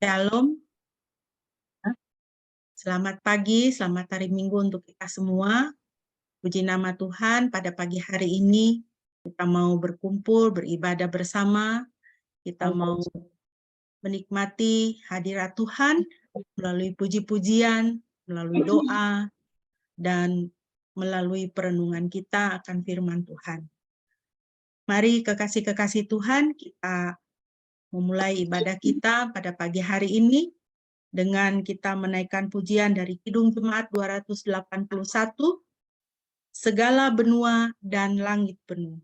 Shalom, selamat pagi, selamat hari Minggu untuk kita semua. Puji nama Tuhan, pada pagi hari ini kita mau berkumpul, beribadah bersama, kita mau menikmati hadirat Tuhan melalui puji-pujian, melalui doa, dan melalui perenungan kita akan firman Tuhan. Mari kekasih-kekasih Tuhan, kita memulai ibadah kita pada pagi hari ini dengan kita menaikkan pujian dari Kidung Jemaat 281, segala benua dan langit penuh.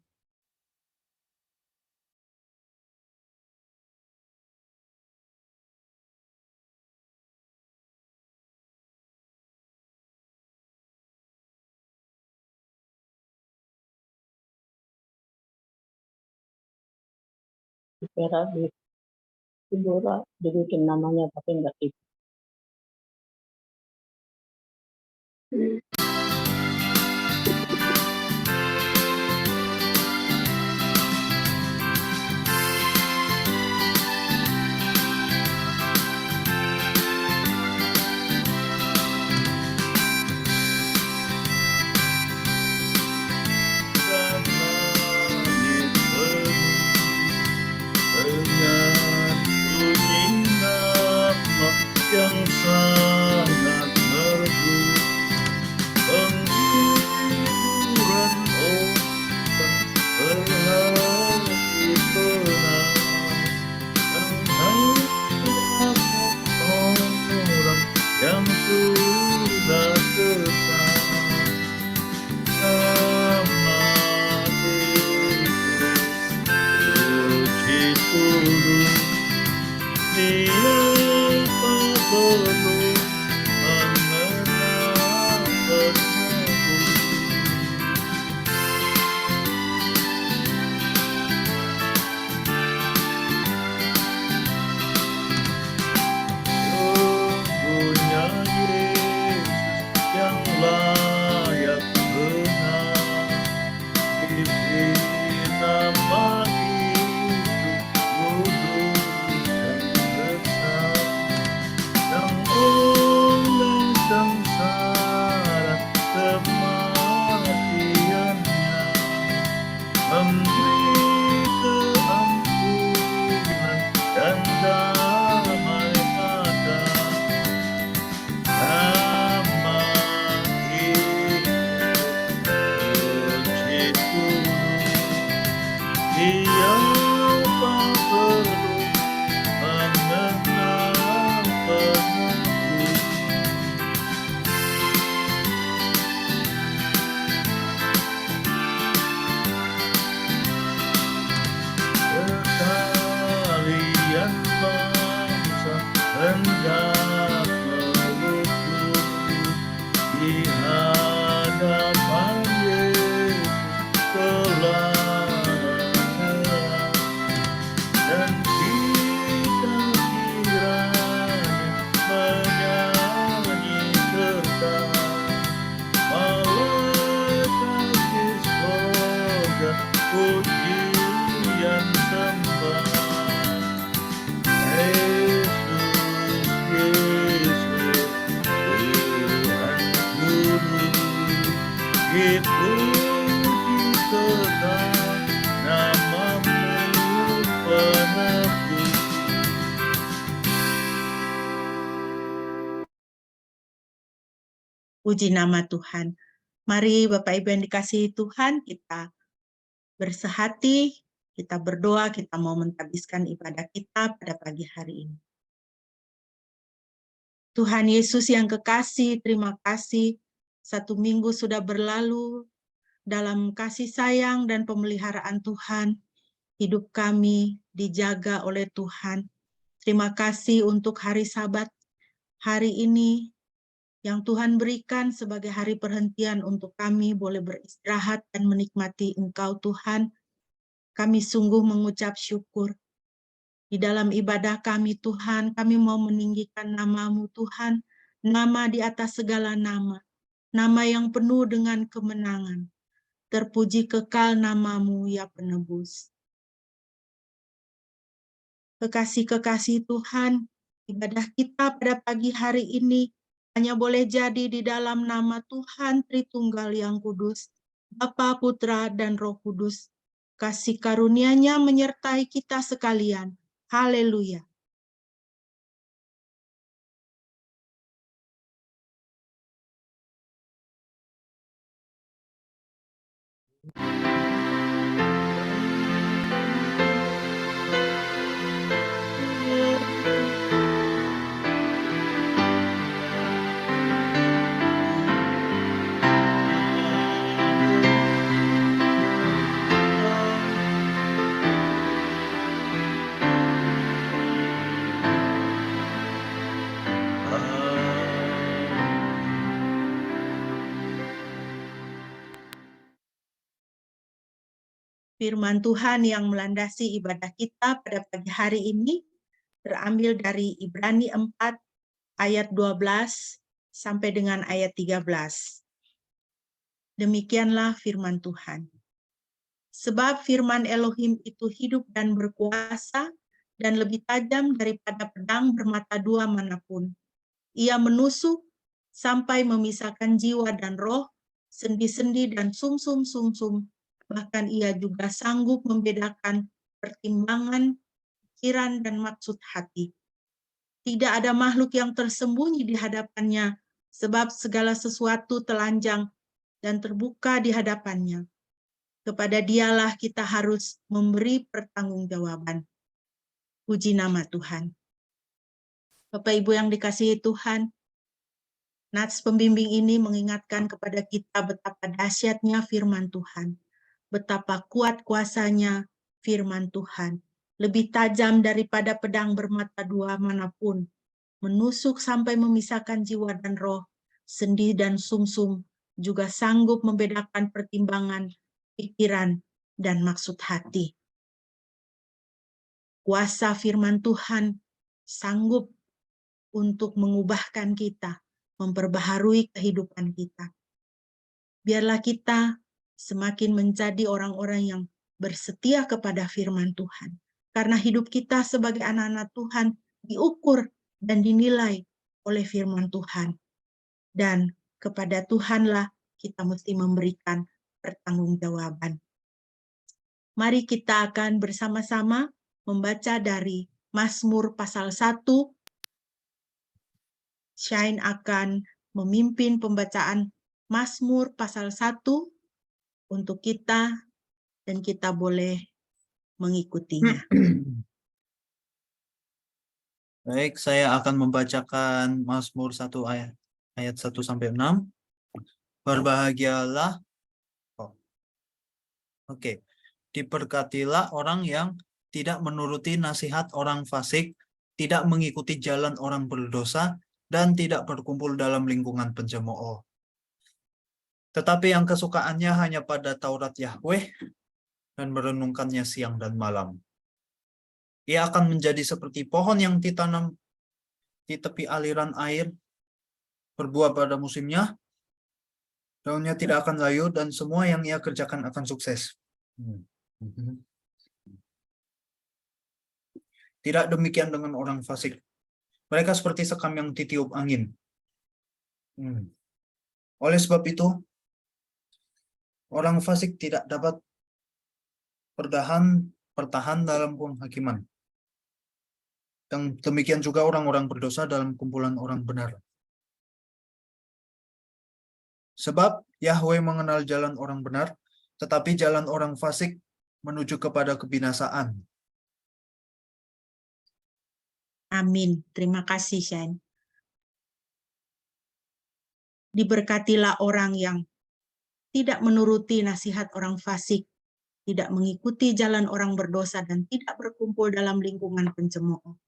Dikira di Sibora dibikin namanya tapi enggak itu. Yang sangat merdu penghiburan orang berhati tenang, orang yang sudah tetap sama itu puji Tuhan. Dia perlu mengenal penuh sungguhnya Yesus yang layak benar diberi nama itu kudus dan besar. Yang oleh sengsara kematiannya memberi keampunan dan damai pada nama itu puji Tuhan. Siapa perlu mengenal penebus sekalian bangsa hendak melukut di hadapan Yesus kelalaian, dan kita kiranya menyanyi serta malaikat di sorga pujian sembah. Yesus, Yesus, Tuhan Guru, dipuji tetap namamu penebus. Puji nama Tuhan. Mari Bapak Ibu yang dikasihi Tuhan, kita bersehati, kita berdoa, kita mau mentabiskan ibadah kita pada pagi hari ini. Tuhan Yesus yang kekasih, terima kasih. 1 minggu sudah berlalu dalam kasih sayang dan pemeliharaan Tuhan. Hidup kami dijaga oleh Tuhan. Terima kasih untuk hari Sabat hari ini yang Tuhan berikan sebagai hari perhentian untuk kami boleh beristirahat dan menikmati Engkau Tuhan. Kami sungguh mengucap syukur. Di dalam ibadah kami Tuhan, kami mau meninggikan nama-Mu Tuhan, nama di atas segala nama, nama yang penuh dengan kemenangan. Terpuji kekal nama-Mu ya penebus. Kekasih-kekasih Tuhan, ibadah kita pada pagi hari ini hanya boleh jadi di dalam nama Tuhan Tritunggal yang kudus, Bapa, Putra, dan Roh Kudus. Kasih karunia-Nya menyertai kita sekalian. Haleluya. Firman Tuhan yang melandasi ibadah kita pada pagi hari ini terambil dari Ibrani 4 ayat 12 sampai dengan ayat 13. Demikianlah firman Tuhan. Sebab firman Elohim itu hidup dan berkuasa dan lebih tajam daripada pedang bermata dua manapun. Ia menusuk sampai memisahkan jiwa dan roh, sendi-sendi dan sumsum-sumsum. Bahkan ia juga sanggup membedakan pertimbangan, pikiran, dan maksud hati. Tidak ada makhluk yang tersembunyi di hadapannya, sebab segala sesuatu telanjang dan terbuka di hadapannya. Kepada Dialah kita harus memberi pertanggungjawaban. Puji nama Tuhan. Bapak Ibu yang dikasihi Tuhan, nats pembimbing ini mengingatkan kepada kita betapa dahsyatnya firman Tuhan, betapa kuat kuasanya firman Tuhan, lebih tajam daripada pedang bermata dua manapun, menusuk sampai memisahkan jiwa dan roh, sendi dan sumsum, juga sanggup membedakan pertimbangan, pikiran, dan maksud hati. Kuasa firman Tuhan sanggup untuk mengubahkan kita, memperbaharui kehidupan kita. Biarlah kita semakin menjadi orang-orang yang bersetia kepada firman Tuhan. Karena hidup kita sebagai anak-anak Tuhan diukur dan dinilai oleh firman Tuhan. Dan kepada Tuhanlah kita mesti memberikan pertanggungjawaban. Mari kita akan bersama-sama membaca dari Mazmur pasal 1. Shine akan memimpin pembacaan Mazmur pasal 1 untuk kita, dan kita boleh mengikutinya. Baik, saya akan membacakan Mazmur 1 ayat 1 sampai 6. Berbahagialah. Diberkatilah orang yang tidak menuruti nasihat orang fasik, tidak mengikuti jalan orang berdosa, dan tidak berkumpul dalam lingkungan pencemooh. Tetapi yang kesukaannya hanya pada Taurat Yahweh dan merenungkannya siang dan malam. Ia akan menjadi seperti pohon yang ditanam di tepi aliran air, berbuah pada musimnya, daunnya tidak akan layu, dan semua yang ia kerjakan akan sukses. Tidak demikian dengan orang fasik. Mereka seperti sekam yang ditiup angin. Oleh sebab itu, orang fasik tidak dapat bertahan dalam penghakiman. Dan demikian juga orang-orang berdosa dalam kumpulan orang benar. Sebab Yahweh mengenal jalan orang benar, tetapi jalan orang fasik menuju kepada kebinasaan. Amin. Terima kasih, Shane. Diberkatilah orang yang tidak menuruti nasihat orang fasik, tidak mengikuti jalan orang berdosa, dan tidak berkumpul dalam lingkungan pencemooh.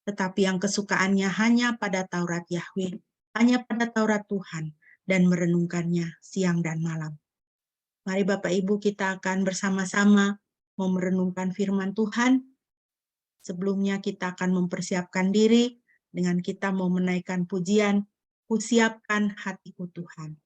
Tetapi yang kesukaannya hanya pada Taurat Yahweh, hanya pada Taurat Tuhan, dan merenungkannya siang dan malam. Mari Bapak Ibu kita akan bersama-sama merenungkan firman Tuhan. Sebelumnya kita akan mempersiapkan diri dengan kita mau menaikkan pujian, "Kusiapkan hatiku Tuhan."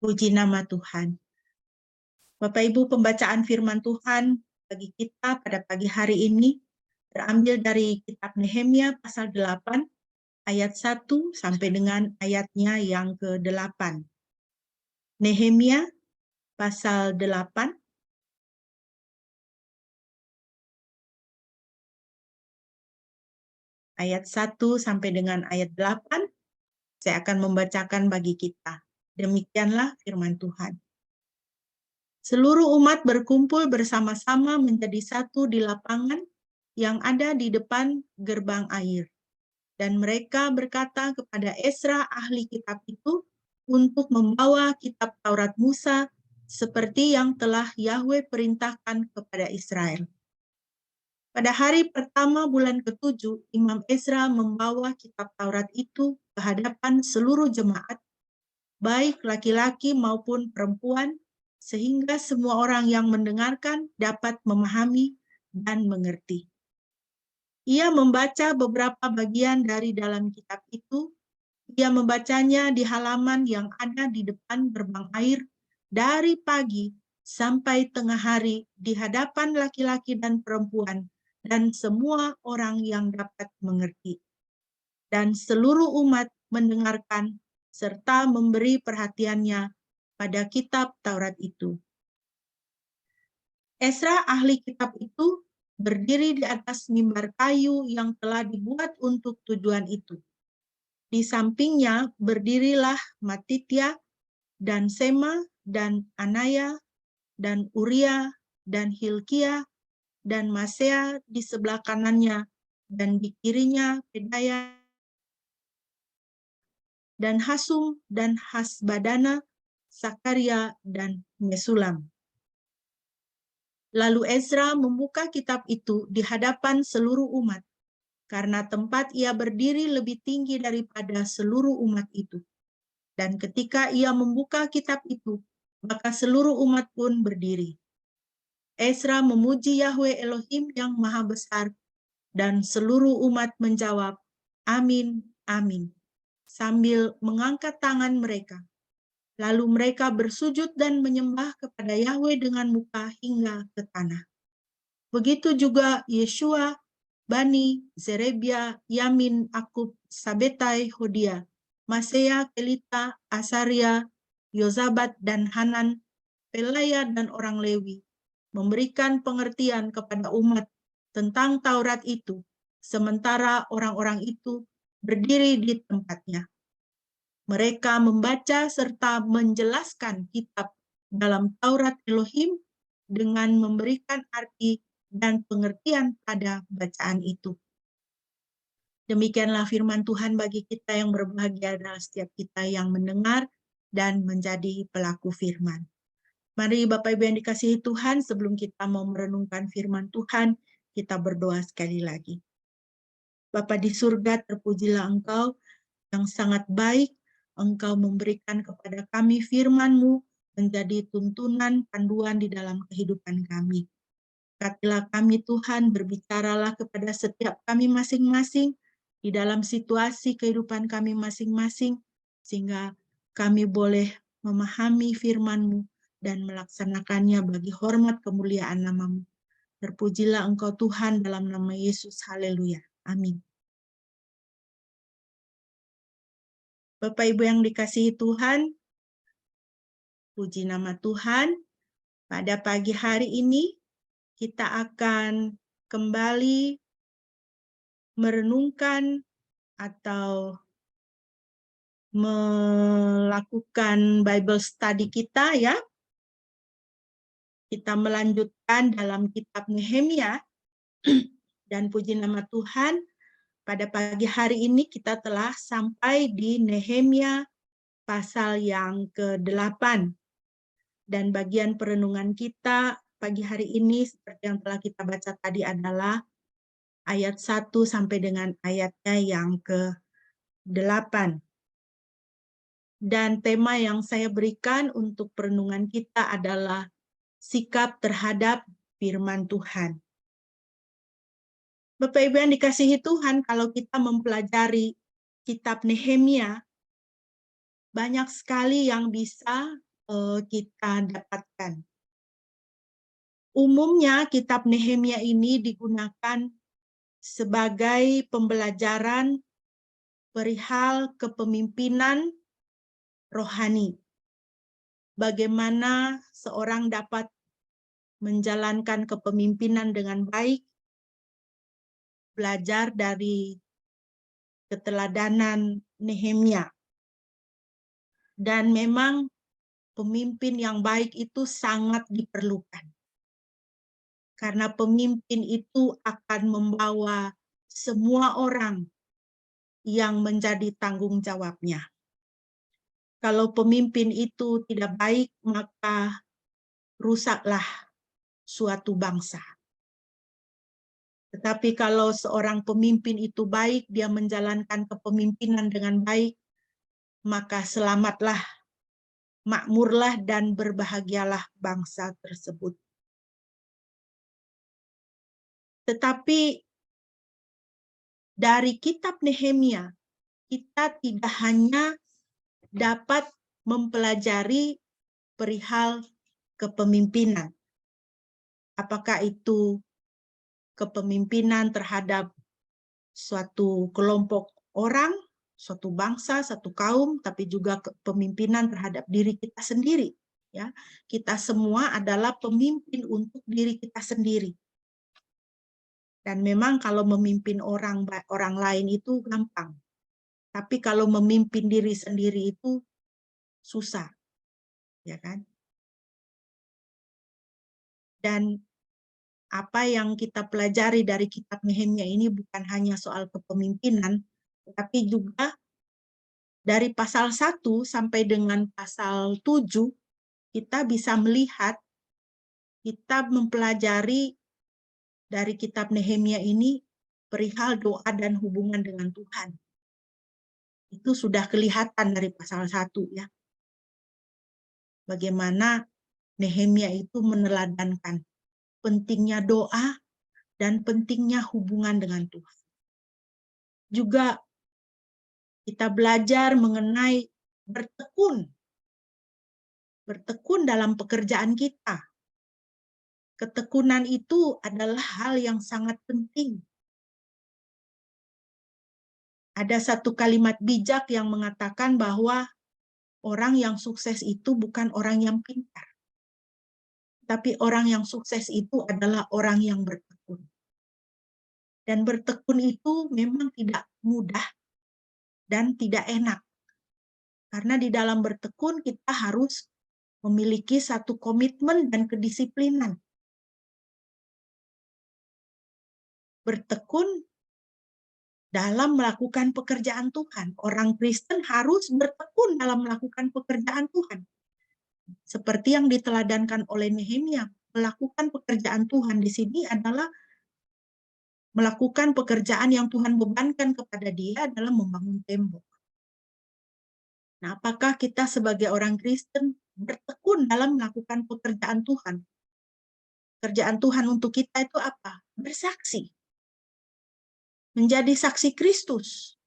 Puji nama Tuhan. Bapak Ibu, pembacaan firman Tuhan bagi kita pada pagi hari ini terambil dari kitab Nehemia pasal 8 ayat 1 sampai dengan ayatnya yang ke-8. Nehemia pasal 8 ayat 1 sampai dengan ayat 8. Saya akan membacakan bagi kita. Demikianlah firman Tuhan. Seluruh umat berkumpul bersama-sama menjadi satu di lapangan yang ada di depan gerbang air. Dan mereka berkata kepada Ezra ahli kitab itu untuk membawa kitab Taurat Musa seperti yang telah Yahwe perintahkan kepada Israel. Pada hari pertama bulan ke-7, Imam Ezra membawa kitab Taurat itu ke hadapan seluruh jemaat, baik laki-laki maupun perempuan, sehingga semua orang yang mendengarkan dapat memahami dan mengerti. Ia membaca beberapa bagian dari dalam kitab itu. Ia membacanya di halaman yang ada di depan gerbang air dari pagi sampai tengah hari di hadapan laki-laki dan perempuan dan semua orang yang dapat mengerti. Dan seluruh umat mendengarkan serta memberi perhatiannya pada kitab Taurat itu. Ezra ahli kitab itu berdiri di atas mimbar kayu yang telah dibuat untuk tujuan itu. Di sampingnya berdirilah Matitya dan Sema dan Anaya dan Uria dan Hilkia dan Masea di sebelah kanannya, dan di kirinya Pedaya dan Hasum dan Hasbadana, Sakaria dan Mesulam. Lalu Ezra membuka kitab itu di hadapan seluruh umat, karena tempat ia berdiri lebih tinggi daripada seluruh umat itu. Dan ketika ia membuka kitab itu, maka seluruh umat pun berdiri. Ezra memuji Yahwe Elohim yang Maha Besar, dan seluruh umat menjawab, Amin, Amin, sambil mengangkat tangan mereka. Lalu mereka bersujud dan menyembah kepada Yahwe dengan muka hingga ke tanah. Begitu juga Yeshua, Bani, Zerebia, Yamin, Akub, Sabetai, Hodia, Masea, Kelita, Asaria, Yozabat, dan Hanan, Pelaya, dan orang Lewi, memberikan pengertian kepada umat tentang Taurat itu, sementara orang-orang itu berdiri di tempatnya. Mereka membaca serta menjelaskan kitab dalam Taurat Elohim dengan memberikan arti dan pengertian pada bacaan itu. Demikianlah firman Tuhan bagi kita yang berbahagia adalah setiap kita yang mendengar dan menjadi pelaku firman. Mari Bapak Ibu yang dikasihi Tuhan, sebelum kita mau merenungkan firman Tuhan, kita berdoa sekali lagi. Bapa di surga, terpujilah Engkau yang sangat baik. Engkau memberikan kepada kami firman-Mu menjadi tuntunan panduan di dalam kehidupan kami. Berkatilah kami Tuhan, berbicaralah kepada setiap kami masing-masing di dalam situasi kehidupan kami masing-masing, sehingga kami boleh memahami firman-Mu dan melaksanakannya bagi hormat kemuliaan nama-Mu. Terpujilah Engkau Tuhan dalam nama Yesus. Haleluya. Amin. Bapak Ibu yang dikasihi Tuhan, puji nama Tuhan. Pada pagi hari ini kita akan kembali merenungkan atau melakukan Bible study kita ya. Kita melanjutkan dalam kitab Nehemia dan puji nama Tuhan. Pada pagi hari ini kita telah sampai di Nehemia pasal yang ke-8. Dan bagian perenungan kita pagi hari ini seperti yang telah kita baca tadi adalah ayat 1 sampai dengan ayatnya yang ke-8. Dan tema yang saya berikan untuk perenungan kita adalah sikap terhadap firman Tuhan. Bapak Ibu yang dikasihi Tuhan, kalau kita mempelajari kitab Nehemia, banyak sekali yang bisa kita dapatkan. Umumnya kitab Nehemia ini digunakan sebagai pembelajaran perihal kepemimpinan rohani. Bagaimana seorang dapat menjalankan kepemimpinan dengan baik, belajar dari keteladanan Nehemia. Dan memang pemimpin yang baik itu sangat diperlukan. Karena pemimpin itu akan membawa semua orang yang menjadi tanggung jawabnya. Kalau pemimpin itu tidak baik, maka rusaklah suatu bangsa. Tetapi kalau seorang pemimpin itu baik, dia menjalankan kepemimpinan dengan baik, maka selamatlah, makmurlah, dan berbahagialah bangsa tersebut. Tetapi dari kitab Nehemia, kita tidak hanya dapat mempelajari perihal kepemimpinan. Apakah itu kepemimpinan terhadap suatu kelompok orang, suatu bangsa, satu kaum, tapi juga kepemimpinan terhadap diri kita sendiri. Ya, kita semua adalah pemimpin untuk diri kita sendiri. Dan memang kalau memimpin orang lain itu gampang. Tapi kalau memimpin diri sendiri itu susah. Ya kan? Dan apa yang kita pelajari dari kitab Nehemia ini bukan hanya soal kepemimpinan, tetapi juga dari pasal 1 sampai dengan pasal 7, kita bisa melihat, kita mempelajari dari kitab Nehemia ini perihal doa dan hubungan dengan Tuhan. Itu sudah kelihatan dari pasal 1 ya. Bagaimana Nehemia itu meneladankan pentingnya doa dan pentingnya hubungan dengan Tuhan. Juga kita belajar mengenai bertekun dalam pekerjaan kita. Ketekunan itu adalah hal yang sangat penting. Ada satu kalimat bijak yang mengatakan bahwa orang yang sukses itu bukan orang yang pintar. Tapi orang yang sukses itu adalah orang yang bertekun. Dan bertekun itu memang tidak mudah dan tidak enak. Karena di dalam bertekun kita harus memiliki satu komitmen dan kedisiplinan. Bertekun dalam melakukan pekerjaan Tuhan. Orang Kristen harus bertekun dalam melakukan pekerjaan Tuhan. Seperti yang diteladankan oleh Nehemia, melakukan pekerjaan Tuhan di sini adalah melakukan pekerjaan yang Tuhan bebankan kepada dia adalah membangun tembok. Nah, apakah kita sebagai orang Kristen bertekun dalam melakukan pekerjaan Tuhan? Pekerjaan Tuhan untuk kita itu apa? Bersaksi. Menjadi saksi Kristus.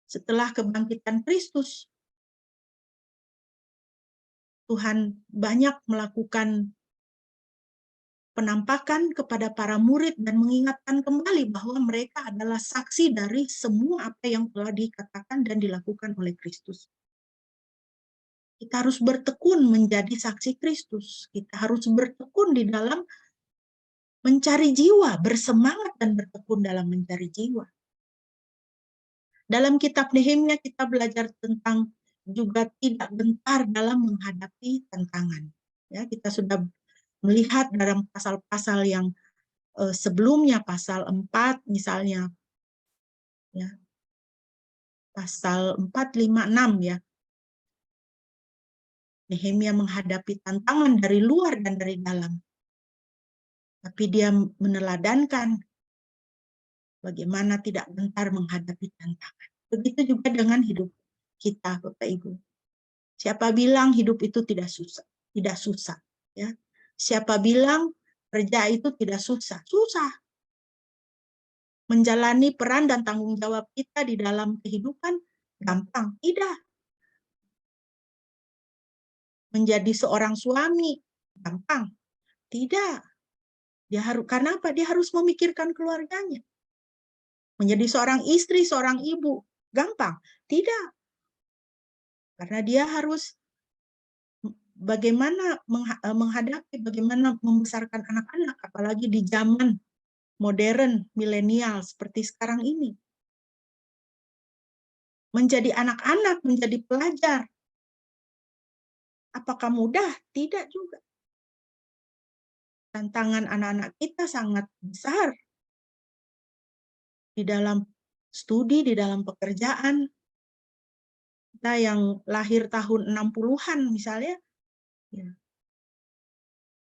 Setelah kebangkitan Kristus, Tuhan banyak melakukan penampakan kepada para murid dan mengingatkan kembali bahwa mereka adalah saksi dari semua apa yang telah dikatakan dan dilakukan oleh Kristus. Kita harus bertekun menjadi saksi Kristus. Kita harus bertekun di dalam mencari jiwa, bersemangat dan bertekun dalam mencari jiwa. Dalam kitab Nehemia kita belajar tentang juga tidak gentar dalam menghadapi tantangan. Ya, kita sudah melihat dalam pasal-pasal yang sebelumnya, pasal 4 misalnya, ya, pasal 4, 5, 6 ya. Nehemia menghadapi tantangan dari luar dan dari dalam. Tapi dia meneladankan bagaimana tidak gentar menghadapi tantangan. Begitu juga dengan hidup kita, Bapak Ibu. Siapa bilang hidup itu tidak susah? Tidak susah. Ya. Siapa bilang kerja itu tidak susah? Susah. Menjalani peran dan tanggung jawab kita di dalam kehidupan gampang? Tidak. menjadi seorang suami gampang. Tidak. Dia harus, karena apa? Dia harus memikirkan keluarganya. Menjadi seorang istri, seorang ibu gampang. Tidak. Karena dia harus bagaimana menghadapi, bagaimana membesarkan anak-anak, apalagi di zaman modern, milenial seperti sekarang ini. Menjadi anak-anak, menjadi pelajar. Apakah mudah? Tidak juga. Tantangan anak-anak kita sangat besar. Di dalam studi, di dalam pekerjaan. Kita yang lahir tahun 60-an misalnya, ya,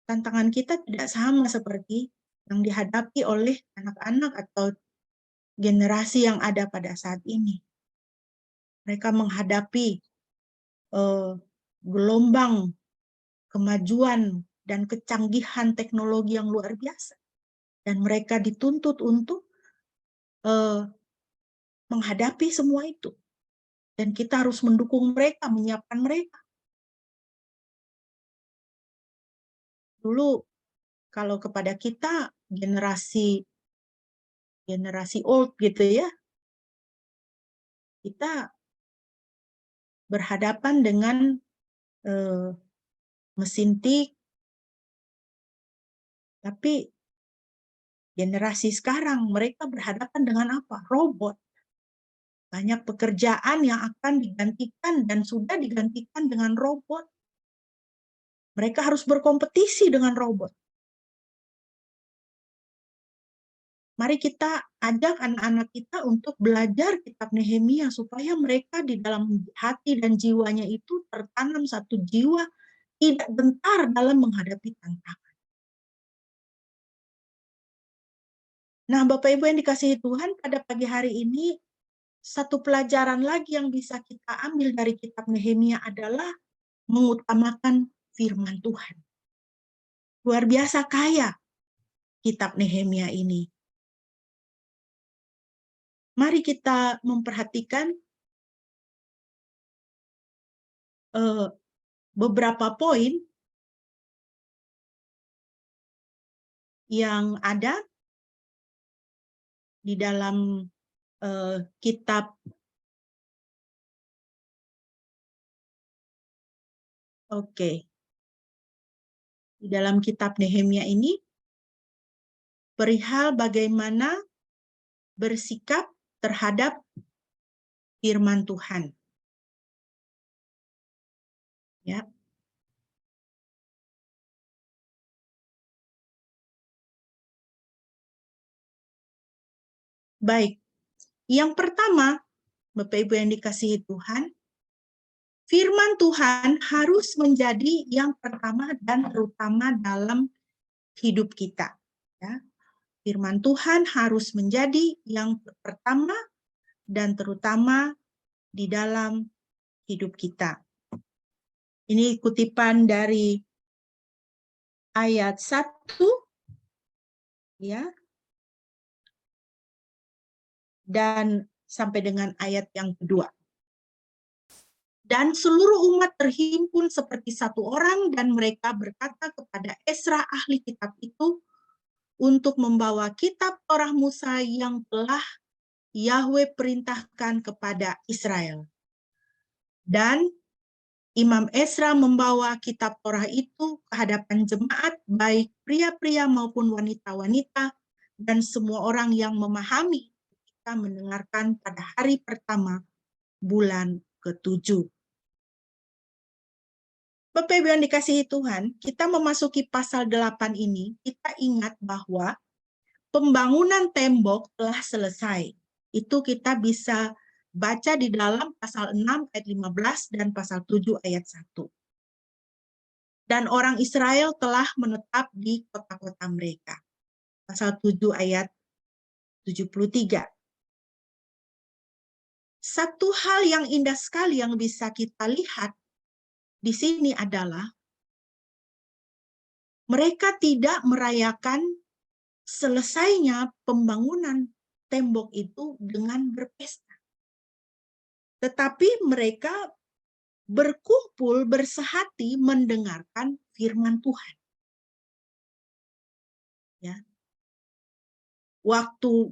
tantangan kita tidak sama seperti yang dihadapi oleh anak-anak atau generasi yang ada pada saat ini. Mereka menghadapi gelombang kemajuan dan kecanggihan teknologi yang luar biasa. Dan mereka dituntut untuk menghadapi semua itu. Dan kita harus mendukung mereka, menyiapkan mereka. Dulu, kalau kepada kita, generasi old gitu ya, kita berhadapan dengan mesin tik, tapi generasi sekarang mereka berhadapan dengan apa? Robot. Banyak pekerjaan yang akan digantikan dan sudah digantikan dengan robot. Mereka harus berkompetisi dengan robot. Mari kita ajak anak-anak kita untuk belajar kitab Nehemia supaya mereka di dalam hati dan jiwanya itu tertanam satu jiwa tidak gentar dalam menghadapi tantangan. Nah, Bapak Ibu yang dikasihi Tuhan, pada pagi hari ini satu pelajaran lagi yang bisa kita ambil dari kitab Nehemia adalah mengutamakan firman Tuhan. Luar biasa kaya kitab Nehemia ini. Mari kita memperhatikan beberapa poin yang ada di dalam kitab di dalam kitab Nehemia ini perihal bagaimana bersikap terhadap firman Tuhan. Ya. Baik. Yang pertama, Bapak Ibu yang dikasihi Tuhan, firman Tuhan harus menjadi yang pertama dan terutama dalam hidup kita. Ya. Firman Tuhan harus menjadi yang pertama dan terutama di dalam hidup kita. Ini kutipan dari ayat 1, ya, dan sampai dengan ayat yang kedua. Dan seluruh umat terhimpun seperti satu orang dan mereka berkata kepada Esra ahli kitab itu untuk membawa kitab Torah Musa yang telah Yahweh perintahkan kepada Israel. Dan Imam Esra membawa kitab Torah itu ke hadapan jemaat, baik pria-pria maupun wanita-wanita, dan semua orang yang memahami ketika mendengarkan pada hari pertama bulan ke-7. Bapak Ibu yang dikasihi Tuhan, kita memasuki pasal 8 ini, kita ingat bahwa pembangunan tembok telah selesai. Itu kita bisa baca di dalam pasal 6 ayat 15 dan pasal 7 ayat 1. Dan orang Israel telah menetap di kota-kota mereka. Pasal 7 ayat 73. Satu hal yang indah sekali yang bisa kita lihat di sini adalah mereka tidak merayakan selesainya pembangunan tembok itu dengan berpesta. Tetapi mereka berkumpul bersehati mendengarkan firman Tuhan. Ya. Waktu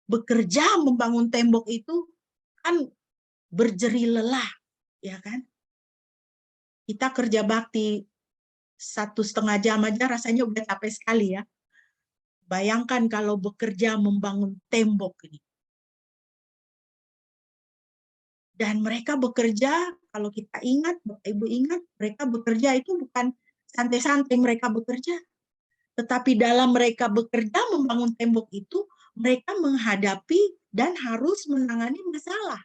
bekerja membangun tembok itu kan berjeri lelah, ya kan? Kita kerja bakti 1,5 jam aja rasanya udah capek sekali ya. Bayangkan kalau bekerja membangun tembok ini. Dan mereka bekerja, kalau kita ingat, Bapak Ibu ingat, mereka bekerja itu bukan santai-santai mereka bekerja. Tetapi dalam mereka bekerja membangun tembok itu, mereka menghadapi dan harus menangani masalah.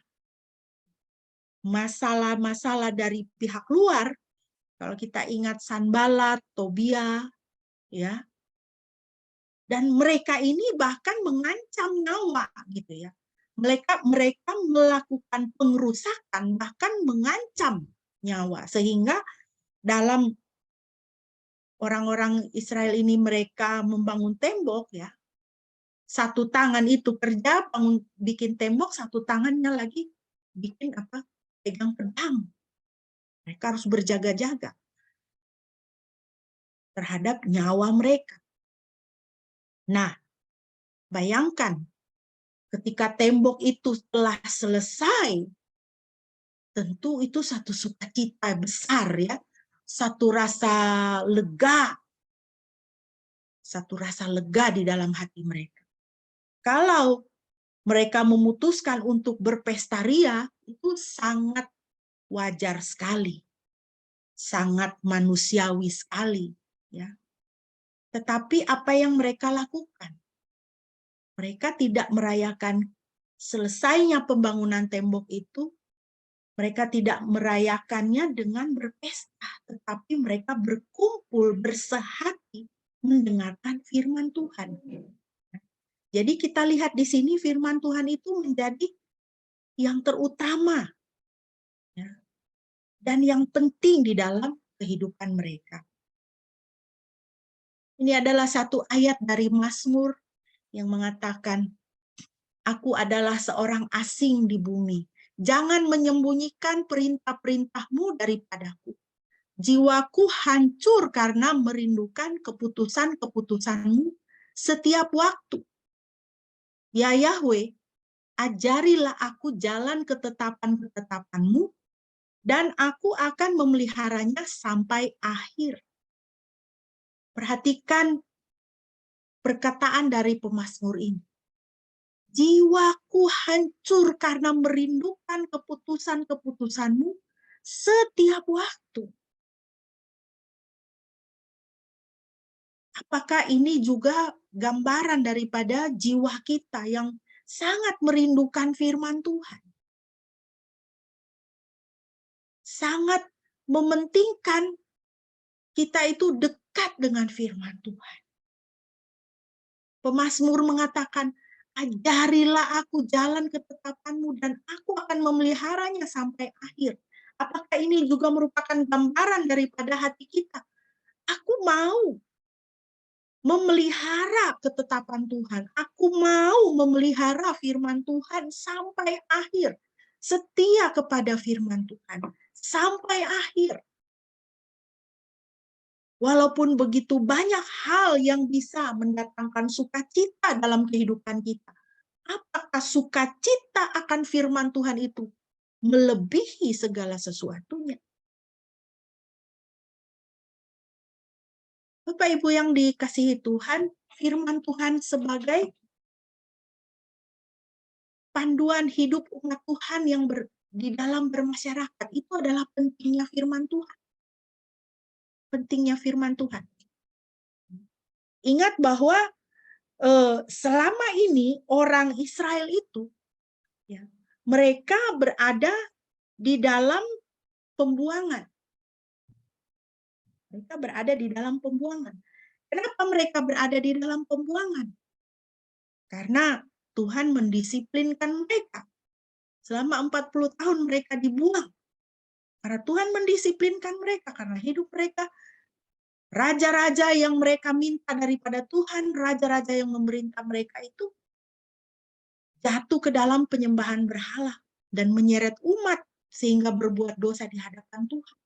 Masalah-masalah dari pihak luar, kalau kita ingat Sanballat, Tobia, ya. Dan mereka ini bahkan mengancam nyawa gitu ya. Mereka melakukan pengerusakan, bahkan mengancam nyawa, sehingga dalam orang-orang Israel ini mereka membangun tembok ya. Satu tangan itu kerja bikin tembok, satu tangannya lagi bikin apa? Pegang pedang. Mereka harus berjaga-jaga terhadap nyawa mereka. Nah, bayangkan ketika tembok itu telah selesai, tentu itu satu sukacita besar ya, satu rasa lega di dalam hati mereka. Kalau mereka memutuskan untuk berpesta ria, itu sangat wajar sekali, sangat manusiawi sekali, ya. Tetapi apa yang mereka lakukan? Mereka tidak merayakan selesainya pembangunan tembok itu. Mereka tidak merayakannya dengan berpesta, tetapi mereka berkumpul bersehati mendengarkan firman Tuhan. Jadi kita lihat di sini firman Tuhan itu menjadi yang terutama ya, dan yang penting di dalam kehidupan mereka. Ini adalah satu ayat dari Mazmur yang mengatakan, "Aku adalah seorang asing di bumi. Jangan menyembunyikan perintah-perintah-Mu daripadaku. Jiwaku hancur karena merindukan keputusan-keputusan-Mu setiap waktu. Ya Yahweh, ajarilah aku jalan ketetapan-ketetapan-Mu, dan aku akan memeliharanya sampai akhir." Perhatikan perkataan dari pemazmur ini. Jiwaku hancur karena merindukan keputusan-keputusan-Mu setiap waktu. Apakah ini juga gambaran daripada jiwa kita yang sangat merindukan firman Tuhan? Sangat mementingkan kita itu dekat dengan firman Tuhan. Pemazmur mengatakan, ajarilah aku jalan ketetapan-Mu dan aku akan memeliharanya sampai akhir. Apakah ini juga merupakan gambaran daripada hati kita? Aku mau memelihara ketetapan Tuhan. Aku mau memelihara firman Tuhan sampai akhir. Setia kepada firman Tuhan sampai akhir. Walaupun begitu banyak hal yang bisa mendatangkan sukacita dalam kehidupan kita, apakah sukacita akan firman Tuhan itu melebihi segala sesuatunya? Bapak Ibu yang dikasihi Tuhan, firman Tuhan sebagai panduan hidup umat Tuhan yang di dalam bermasyarakat, itu adalah pentingnya firman Tuhan. Pentingnya firman Tuhan. Ingat bahwa selama ini orang Israel itu, ya, mereka berada di dalam pembuangan. Mereka berada di dalam pembuangan. Kenapa mereka berada di dalam pembuangan? Karena Tuhan mendisiplinkan mereka. Selama 40 tahun mereka dibuang. Karena Tuhan mendisiplinkan mereka, karena hidup mereka, raja-raja yang mereka minta daripada Tuhan, raja-raja yang memerintah mereka itu jatuh ke dalam penyembahan berhala dan menyeret umat sehingga berbuat dosa di hadapan Tuhan.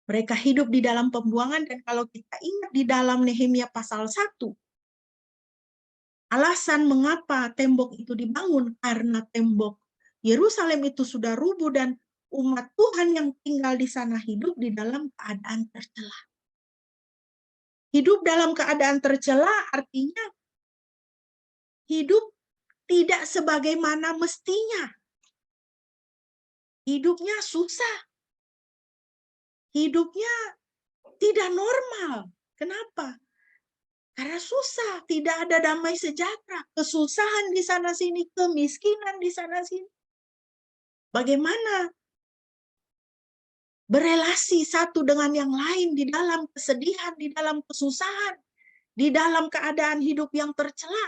Mereka hidup di dalam pembuangan, dan kalau kita ingat di dalam Nehemia pasal 1, alasan mengapa tembok itu dibangun, karena tembok Yerusalem itu sudah rubuh dan umat Tuhan yang tinggal di sana hidup di dalam keadaan tercela. Hidup dalam keadaan tercela artinya hidup tidak sebagaimana mestinya. Hidupnya susah. Hidupnya tidak normal. Kenapa? Karena susah, tidak ada damai sejahtera, kesusahan di sana sini, kemiskinan di sana sini. Bagaimana berelasi satu dengan yang lain di dalam kesedihan, di dalam kesusahan, di dalam keadaan hidup yang tercela.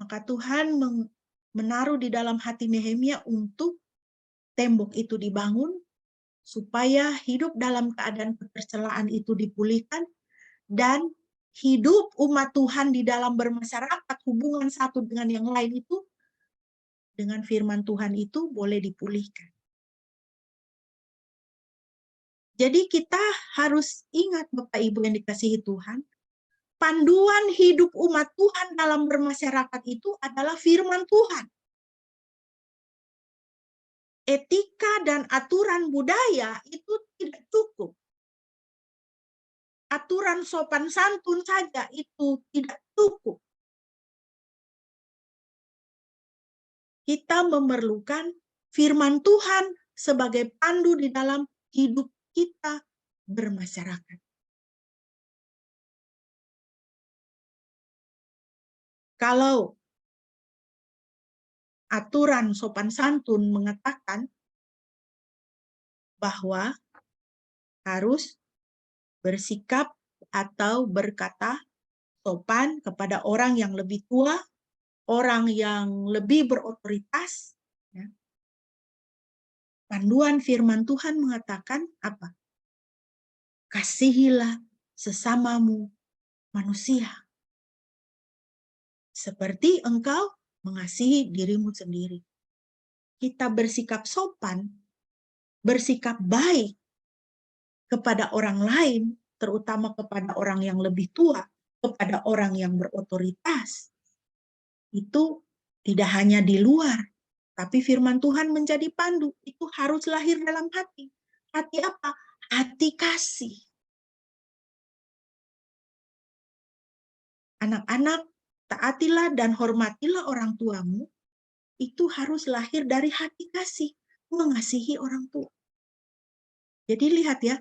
Maka Tuhan menaruh di dalam hati Nehemia untuk tembok itu dibangun, supaya hidup dalam keadaan ketercelaan itu dipulihkan, dan hidup umat Tuhan di dalam bermasyarakat, hubungan satu dengan yang lain itu, dengan firman Tuhan itu boleh dipulihkan. Jadi kita harus ingat Bapak Ibu yang dikasihi Tuhan, panduan hidup umat Tuhan dalam bermasyarakat itu adalah firman Tuhan. Etika dan aturan budaya itu tidak cukup. Aturan sopan santun saja itu tidak cukup. Kita memerlukan firman Tuhan sebagai pandu di dalam hidup kita bermasyarakat. Kalau aturan sopan santun mengatakan bahwa harus bersikap atau berkata sopan kepada orang yang lebih tua, orang yang lebih berotoritas, ya. Panduan firman Tuhan mengatakan apa? Kasihilah sesamamu manusia, seperti engkau mengasihi dirimu sendiri. Kita bersikap sopan, bersikap baik kepada orang lain, terutama kepada orang yang lebih tua, kepada orang yang berotoritas. Itu tidak hanya di luar, tapi firman Tuhan menjadi pandu. Itu harus lahir dalam hati. Hati apa? Hati kasih. Anak-anak, taatilah dan hormatilah orang tuamu. Itu harus lahir dari hati kasih, mengasihi orang tua. Jadi lihat ya,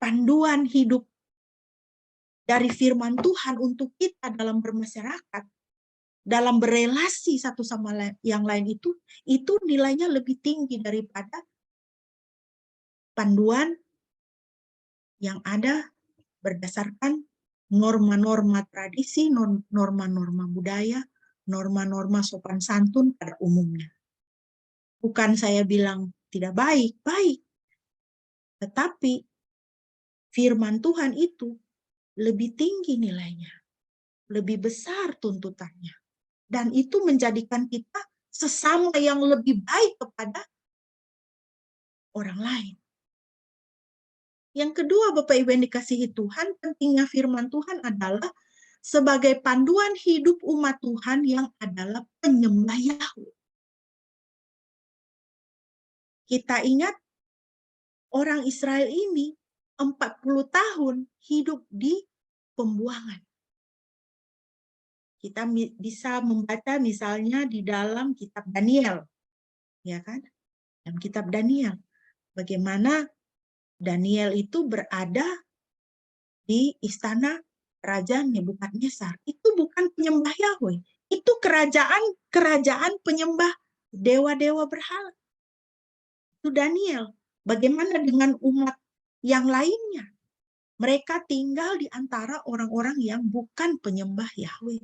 panduan hidup dari firman Tuhan untuk kita dalam bermasyarakat, dalam berelasi satu sama yang lain itu nilainya lebih tinggi daripada panduan yang ada berdasarkan norma-norma tradisi, norma-norma budaya, norma-norma sopan santun pada umumnya. Bukan saya bilang tidak baik, baik. Tetapi firman Tuhan itu lebih tinggi nilainya, lebih besar tuntutannya. Dan itu menjadikan kita sesama yang lebih baik kepada orang lain. Yang kedua, Bapak Ibu yang dikasihi Tuhan, pentingnya firman Tuhan adalah sebagai panduan hidup umat Tuhan yang adalah penyembah Yahweh. Kita ingat orang Israel ini 40 tahun hidup di pembuangan. Kita bisa membaca misalnya di dalam kitab Daniel, ya kan? Dalam kitab Daniel, bagaimana Daniel itu berada di istana Raja Nebukadnezar. Itu bukan penyembah Yahweh, itu kerajaan penyembah dewa-dewa berhala. Itu Daniel. Bagaimana dengan umat yang lainnya? Mereka tinggal di antara orang-orang yang bukan penyembah Yahweh,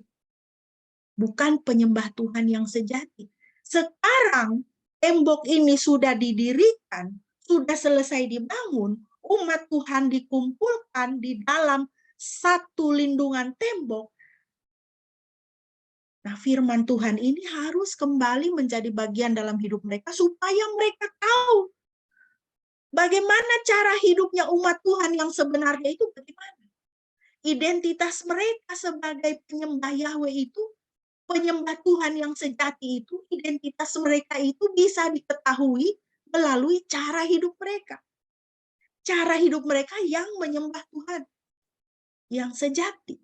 bukan penyembah Tuhan yang sejati. Sekarang tembok ini sudah didirikan, sudah selesai dibangun, umat Tuhan dikumpulkan di dalam satu lindungan tembok. Nah, firman Tuhan ini harus kembali menjadi bagian dalam hidup mereka supaya mereka tahu bagaimana cara hidupnya umat Tuhan yang sebenarnya itu bagaimana. Identitas mereka sebagai penyembah Yahweh itu, penyembah Tuhan yang sejati itu, identitas mereka itu bisa diketahui melalui cara hidup mereka. Cara hidup mereka yang menyembah Tuhan yang sejati.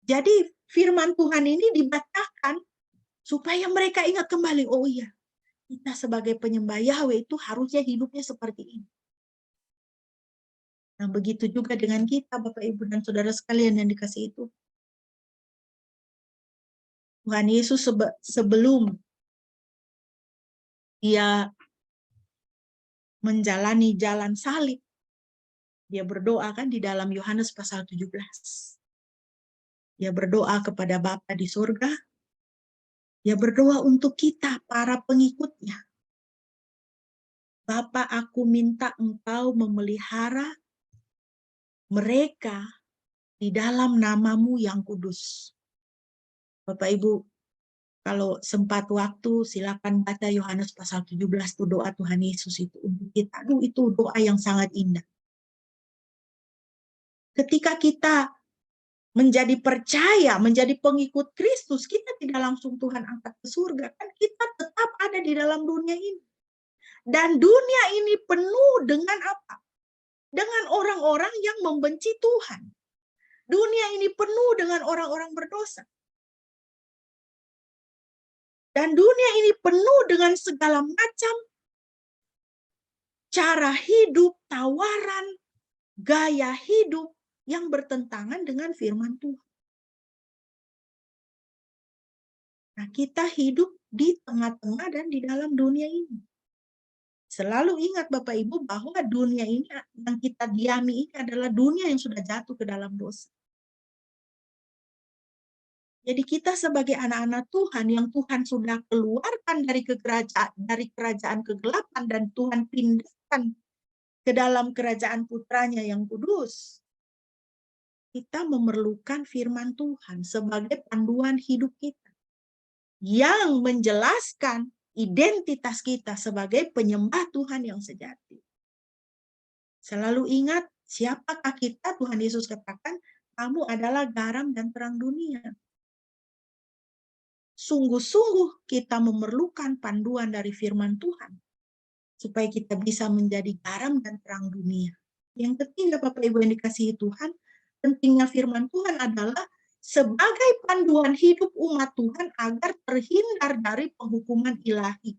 Jadi firman Tuhan ini dibacakan supaya mereka ingat kembali, oh iya, kita sebagai penyembah Yahweh itu harusnya hidupnya seperti ini. Nah, begitu juga dengan kita, Bapak, Ibu, dan Saudara sekalian yang dikasihi itu. Tuhan Yesus sebelum Dia menjalani jalan salib, Dia berdoa kan di dalam Yohanes pasal 17. Dia berdoa kepada Bapa di surga. Dia berdoa untuk kita, para pengikutnya. Bapa, aku minta Engkau memelihara mereka di dalam namamu yang kudus. Bapak Ibu, kalau sempat waktu silakan baca Yohanes pasal 17 itu doa Tuhan Yesus itu untuk kita. Aduh, itu doa yang sangat indah. Ketika kita menjadi percaya, menjadi pengikut Kristus, kita tidak langsung Tuhan angkat ke surga. Kan kita tetap ada di dalam dunia ini. Dan dunia ini penuh dengan apa? Dengan orang-orang yang membenci Tuhan. Dunia ini penuh dengan orang-orang berdosa. Dan dunia ini penuh dengan segala macam cara hidup, tawaran, gaya hidup yang bertentangan dengan firman Tuhan. Nah, kita hidup di tengah-tengah dan di dalam dunia ini. Selalu ingat Bapak Ibu bahwa dunia ini yang kita diami ini adalah dunia yang sudah jatuh ke dalam dosa. Jadi kita sebagai anak-anak Tuhan yang Tuhan sudah keluarkan dari kerajaan kegelapan dan Tuhan pindahkan ke dalam kerajaan putranya yang kudus. Kita memerlukan firman Tuhan sebagai panduan hidup kita yang menjelaskan identitas kita sebagai penyembah Tuhan yang sejati. Selalu ingat siapakah kita. Tuhan Yesus katakan, kamu adalah garam dan terang dunia. Sungguh-sungguh kita memerlukan panduan dari firman Tuhan supaya kita bisa menjadi garam dan terang dunia. Yang ketiga, Bapak Ibu yang dikasihi Tuhan, pentingnya firman Tuhan adalah sebagai panduan hidup umat Tuhan agar terhindar dari penghukuman ilahi.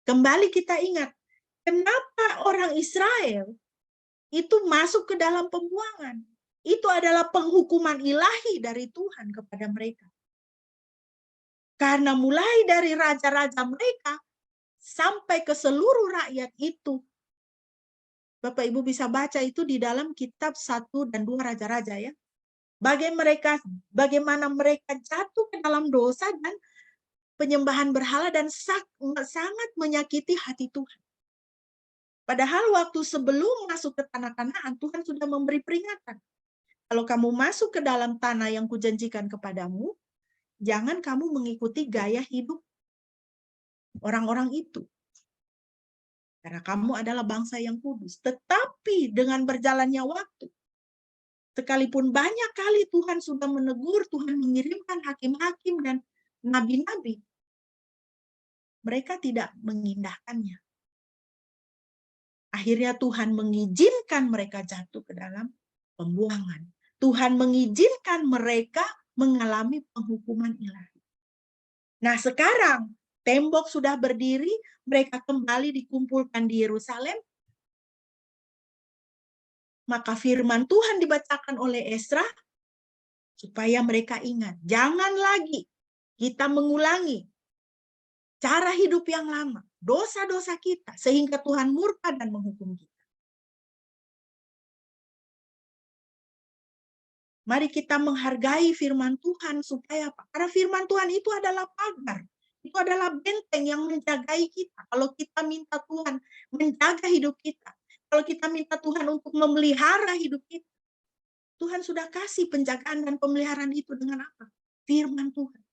Kembali kita ingat, kenapa orang Israel itu masuk ke dalam pembuangan? Itu adalah penghukuman ilahi dari Tuhan kepada mereka. Karena mulai dari raja-raja mereka sampai ke seluruh rakyat itu. Bapak Ibu bisa baca itu di dalam kitab 1 dan 2 Raja-Raja ya. Bagaimana mereka jatuh ke dalam dosa dan penyembahan berhala dan sangat menyakiti hati Tuhan. Padahal waktu sebelum masuk ke tanah Kanaan, Tuhan sudah memberi peringatan. Kalau kamu masuk ke dalam tanah yang kujanjikan kepadamu, jangan kamu mengikuti gaya hidup orang-orang itu. Karena kamu adalah bangsa yang kudus. Tetapi dengan berjalannya waktu, sekalipun banyak kali Tuhan sudah menegur, Tuhan mengirimkan hakim-hakim dan nabi-nabi, mereka tidak mengindahkannya. Akhirnya Tuhan mengizinkan mereka jatuh ke dalam pembuangan. Tuhan mengizinkan mereka mengalami penghukuman ilahi. Nah, sekarang tembok sudah berdiri, mereka kembali dikumpulkan di Yerusalem. Maka firman Tuhan dibacakan oleh Esra supaya mereka ingat, jangan lagi kita mengulangi cara hidup yang lama, dosa-dosa kita, sehingga Tuhan murka dan menghukum kita. Mari kita menghargai firman Tuhan supaya apa? Karena firman Tuhan itu adalah pagar. Itu adalah benteng yang menjagai kita. Kalau kita minta Tuhan menjaga hidup kita. Kalau kita minta Tuhan untuk memelihara hidup kita. Tuhan sudah kasih penjagaan dan pemeliharaan itu dengan apa? Firman Tuhan.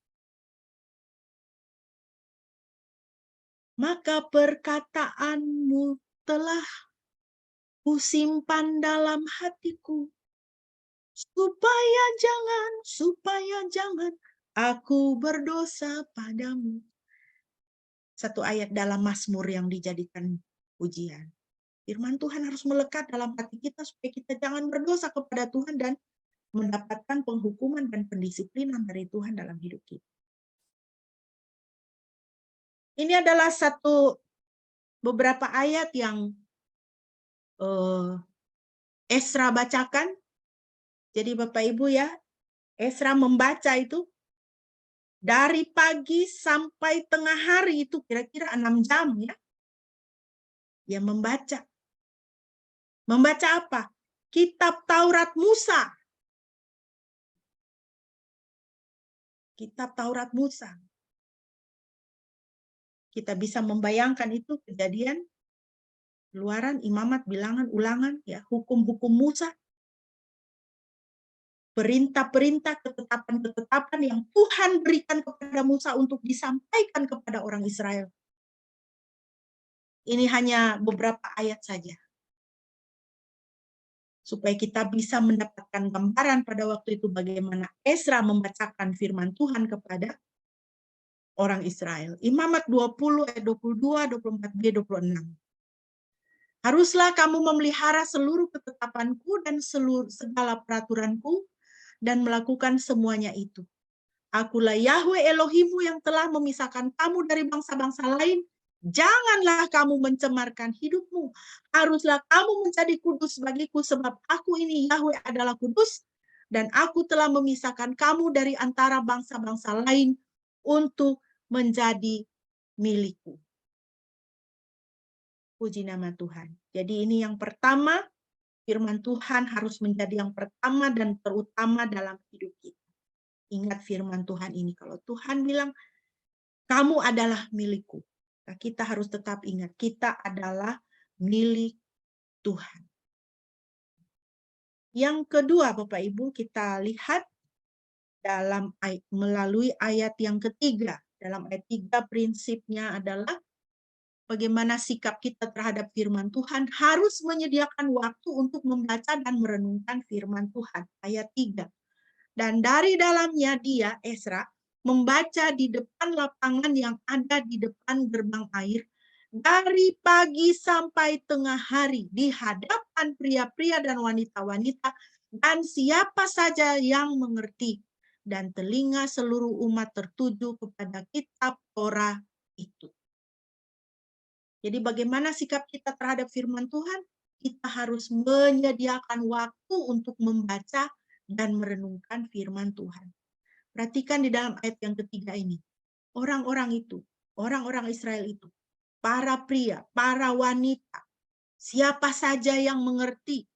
Maka perkataanmu telah kusimpan dalam hatiku, supaya jangan aku berdosa padamu. Satu ayat dalam Mazmur yang dijadikan pujian. Firman Tuhan harus melekat dalam hati kita supaya kita jangan berdosa kepada Tuhan dan mendapatkan penghukuman dan pendisiplinan dari Tuhan dalam hidup kita. Ini adalah beberapa ayat yang Esra bacakan. Jadi Bapak Ibu ya, Esra membaca itu dari pagi sampai tengah hari, itu kira-kira 6 jam ya. Dia membaca. Membaca apa? Kitab Taurat Musa. Kitab Taurat Musa. Kita bisa membayangkan itu kejadian, Keluaran, Imamat, Bilangan, Ulangan, ya, hukum-hukum Musa. Perintah-perintah, ketetapan-ketetapan yang Tuhan berikan kepada Musa untuk disampaikan kepada orang Israel. Ini hanya beberapa ayat saja. Supaya kita bisa mendapatkan gambaran pada waktu itu bagaimana Esra membacakan firman Tuhan kepada orang Israel. Imamat 20 ayat 22, 24b, 26. Haruslah kamu memelihara seluruh ketetapanku dan segala peraturanku dan melakukan semuanya itu. Akulah Yahweh Elohimmu yang telah memisahkan kamu dari bangsa-bangsa lain. Janganlah kamu mencemarkan hidupmu. Haruslah kamu menjadi kudus bagiku, sebab aku ini Yahweh adalah kudus, dan aku telah memisahkan kamu dari antara bangsa-bangsa lain untuk menjadi milikku. Puji nama Tuhan. Jadi ini yang pertama, firman Tuhan harus menjadi yang pertama dan terutama dalam hidup kita. Ingat firman Tuhan ini. Kalau Tuhan bilang, kamu adalah milikku. Nah, kita harus tetap ingat, kita adalah milik Tuhan. Yang kedua, Bapak Ibu, kita lihat melalui ayat yang ketiga. Dalam ayat 3 prinsipnya adalah bagaimana sikap kita terhadap firman Tuhan, harus menyediakan waktu untuk membaca dan merenungkan firman Tuhan. Ayat 3. Dan dari dalamnya dia, Esra, membaca di depan lapangan yang ada di depan gerbang air, dari pagi sampai tengah hari, di hadapan pria-pria dan wanita-wanita, dan siapa saja yang mengerti. Dan telinga seluruh umat tertuju kepada kitab Torah itu. Jadi bagaimana sikap kita terhadap firman Tuhan? Kita harus menyediakan waktu untuk membaca dan merenungkan firman Tuhan. Perhatikan di dalam ayat yang ketiga ini. Orang-orang itu, orang-orang Israel itu, para pria, para wanita, siapa saja yang mengerti.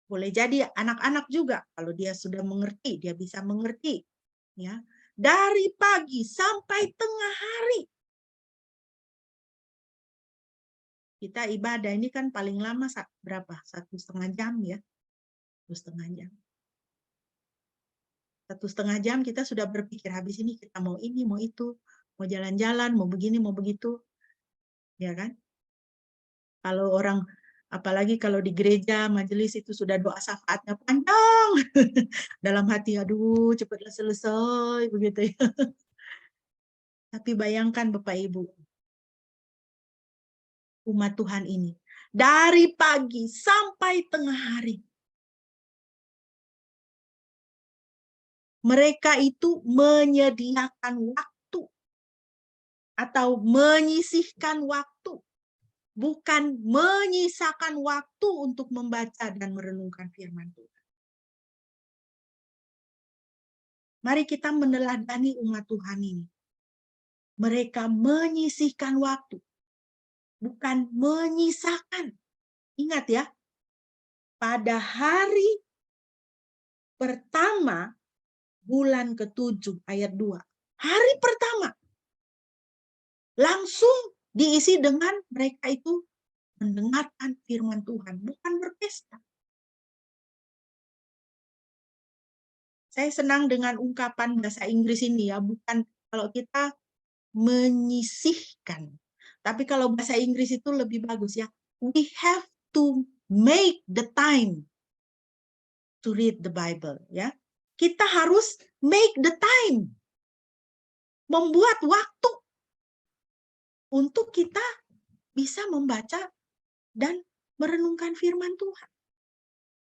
Boleh jadi anak-anak juga, kalau dia sudah mengerti, dia bisa mengerti. Ya, dari pagi sampai tengah hari. Kita ibadah ini kan paling lama berapa? 1,5 jam ya. 1,5 jam. 1,5 jam kita sudah berpikir habis ini kita mau ini, mau itu, mau jalan-jalan, mau begini, mau begitu. Ya kan? Kalau orang, apalagi kalau di gereja, majelis itu sudah doa syafaatnya panjang. Dalam hati, aduh cepatlah selesai, begitu ya. Tapi bayangkan Bapak Ibu, umat Tuhan ini, dari pagi sampai tengah hari, mereka itu menyediakan waktu atau menyisihkan waktu, bukan menyisakan waktu untuk membaca dan merenungkan firman Tuhan. Mari kita meneladani umat Tuhan ini. Mereka menyisihkan waktu, bukan menyisakan. Ingat ya, pada hari pertama bulan ke-7 ayat 2. Hari pertama. Langsung diisi dengan mereka itu mendengarkan firman Tuhan. Bukan berpesta. Saya senang dengan ungkapan bahasa Inggris ini ya, bukan kalau kita menyisihkan. Tapi kalau bahasa Inggris itu lebih bagus ya. We have to make the time to read the Bible ya. Kita harus make the time. Membuat waktu untuk kita bisa membaca dan merenungkan firman Tuhan.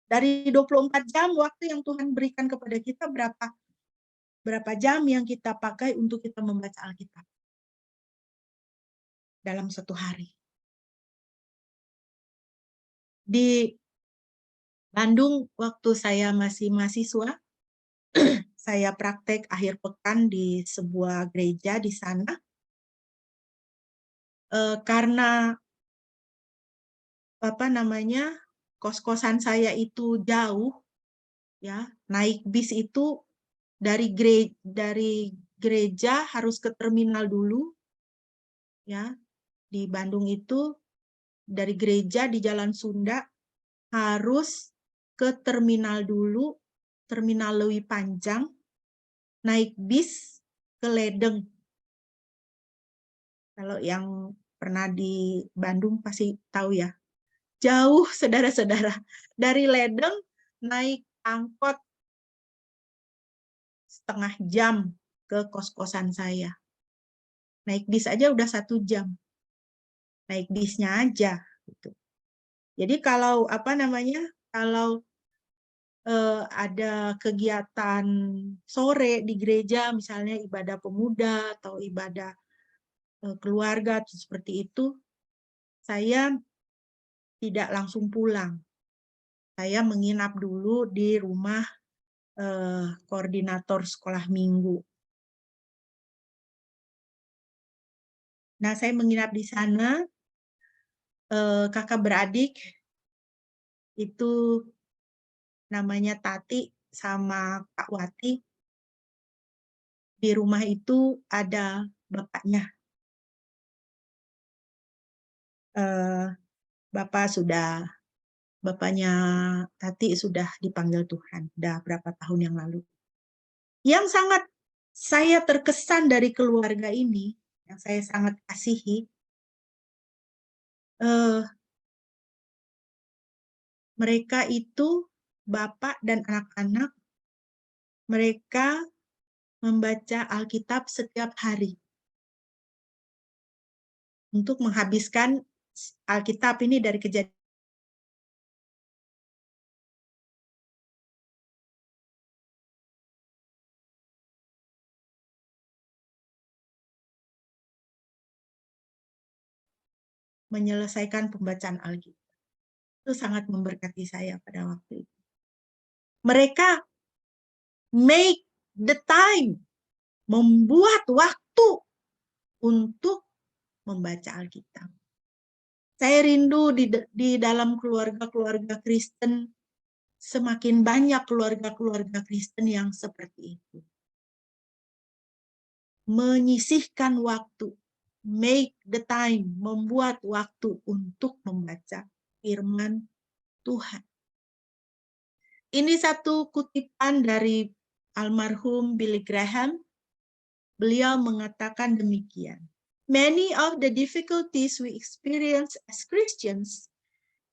Dari 24 jam waktu yang Tuhan berikan kepada kita, berapa jam yang kita pakai untuk kita membaca Alkitab dalam satu hari. Di Bandung waktu saya masih mahasiswa, saya praktek akhir pekan di sebuah gereja di sana. Karena kos-kosan saya itu jauh, ya, naik bis itu dari gereja harus ke terminal dulu, ya. Di Bandung itu dari gereja di Jalan Sunda harus ke terminal dulu, terminal Lewi Panjang, naik bis ke Ledeng. Kalau yang pernah di Bandung pasti tahu ya. Jauh, saudara-saudara. Dari Ledeng naik angkot setengah jam ke kos-kosan saya. Naik bis aja udah 1 jam. Naik bisnya aja. Gitu. Jadi kalau kalau ada kegiatan sore di gereja, misalnya ibadah pemuda atau ibadah keluarga seperti itu, saya tidak langsung pulang. Saya menginap dulu di rumah koordinator sekolah minggu. Nah, saya menginap di sana, kakak beradik, itu namanya Tati sama Kak Wati. Di rumah itu ada bapaknya. Bapaknya Tati sudah dipanggil Tuhan, udah berapa tahun yang lalu. Yang sangat saya terkesan dari keluarga ini, yang saya sangat kasihi, mereka itu bapak dan anak-anak, mereka membaca Alkitab setiap hari. Untuk menghabiskan Alkitab ini dari Kejadian menyelesaikan pembacaan Alkitab. Itu sangat memberkati saya pada waktu itu. Mereka make the time, membuat waktu untuk membaca Alkitab. Saya rindu di dalam keluarga-keluarga Kristen, semakin banyak keluarga-keluarga Kristen yang seperti itu. Menyisihkan waktu, make the time, membuat waktu untuk membaca firman Tuhan. Ini satu kutipan dari almarhum Billy Graham. Beliau mengatakan demikian. Many of the difficulties we experience as Christians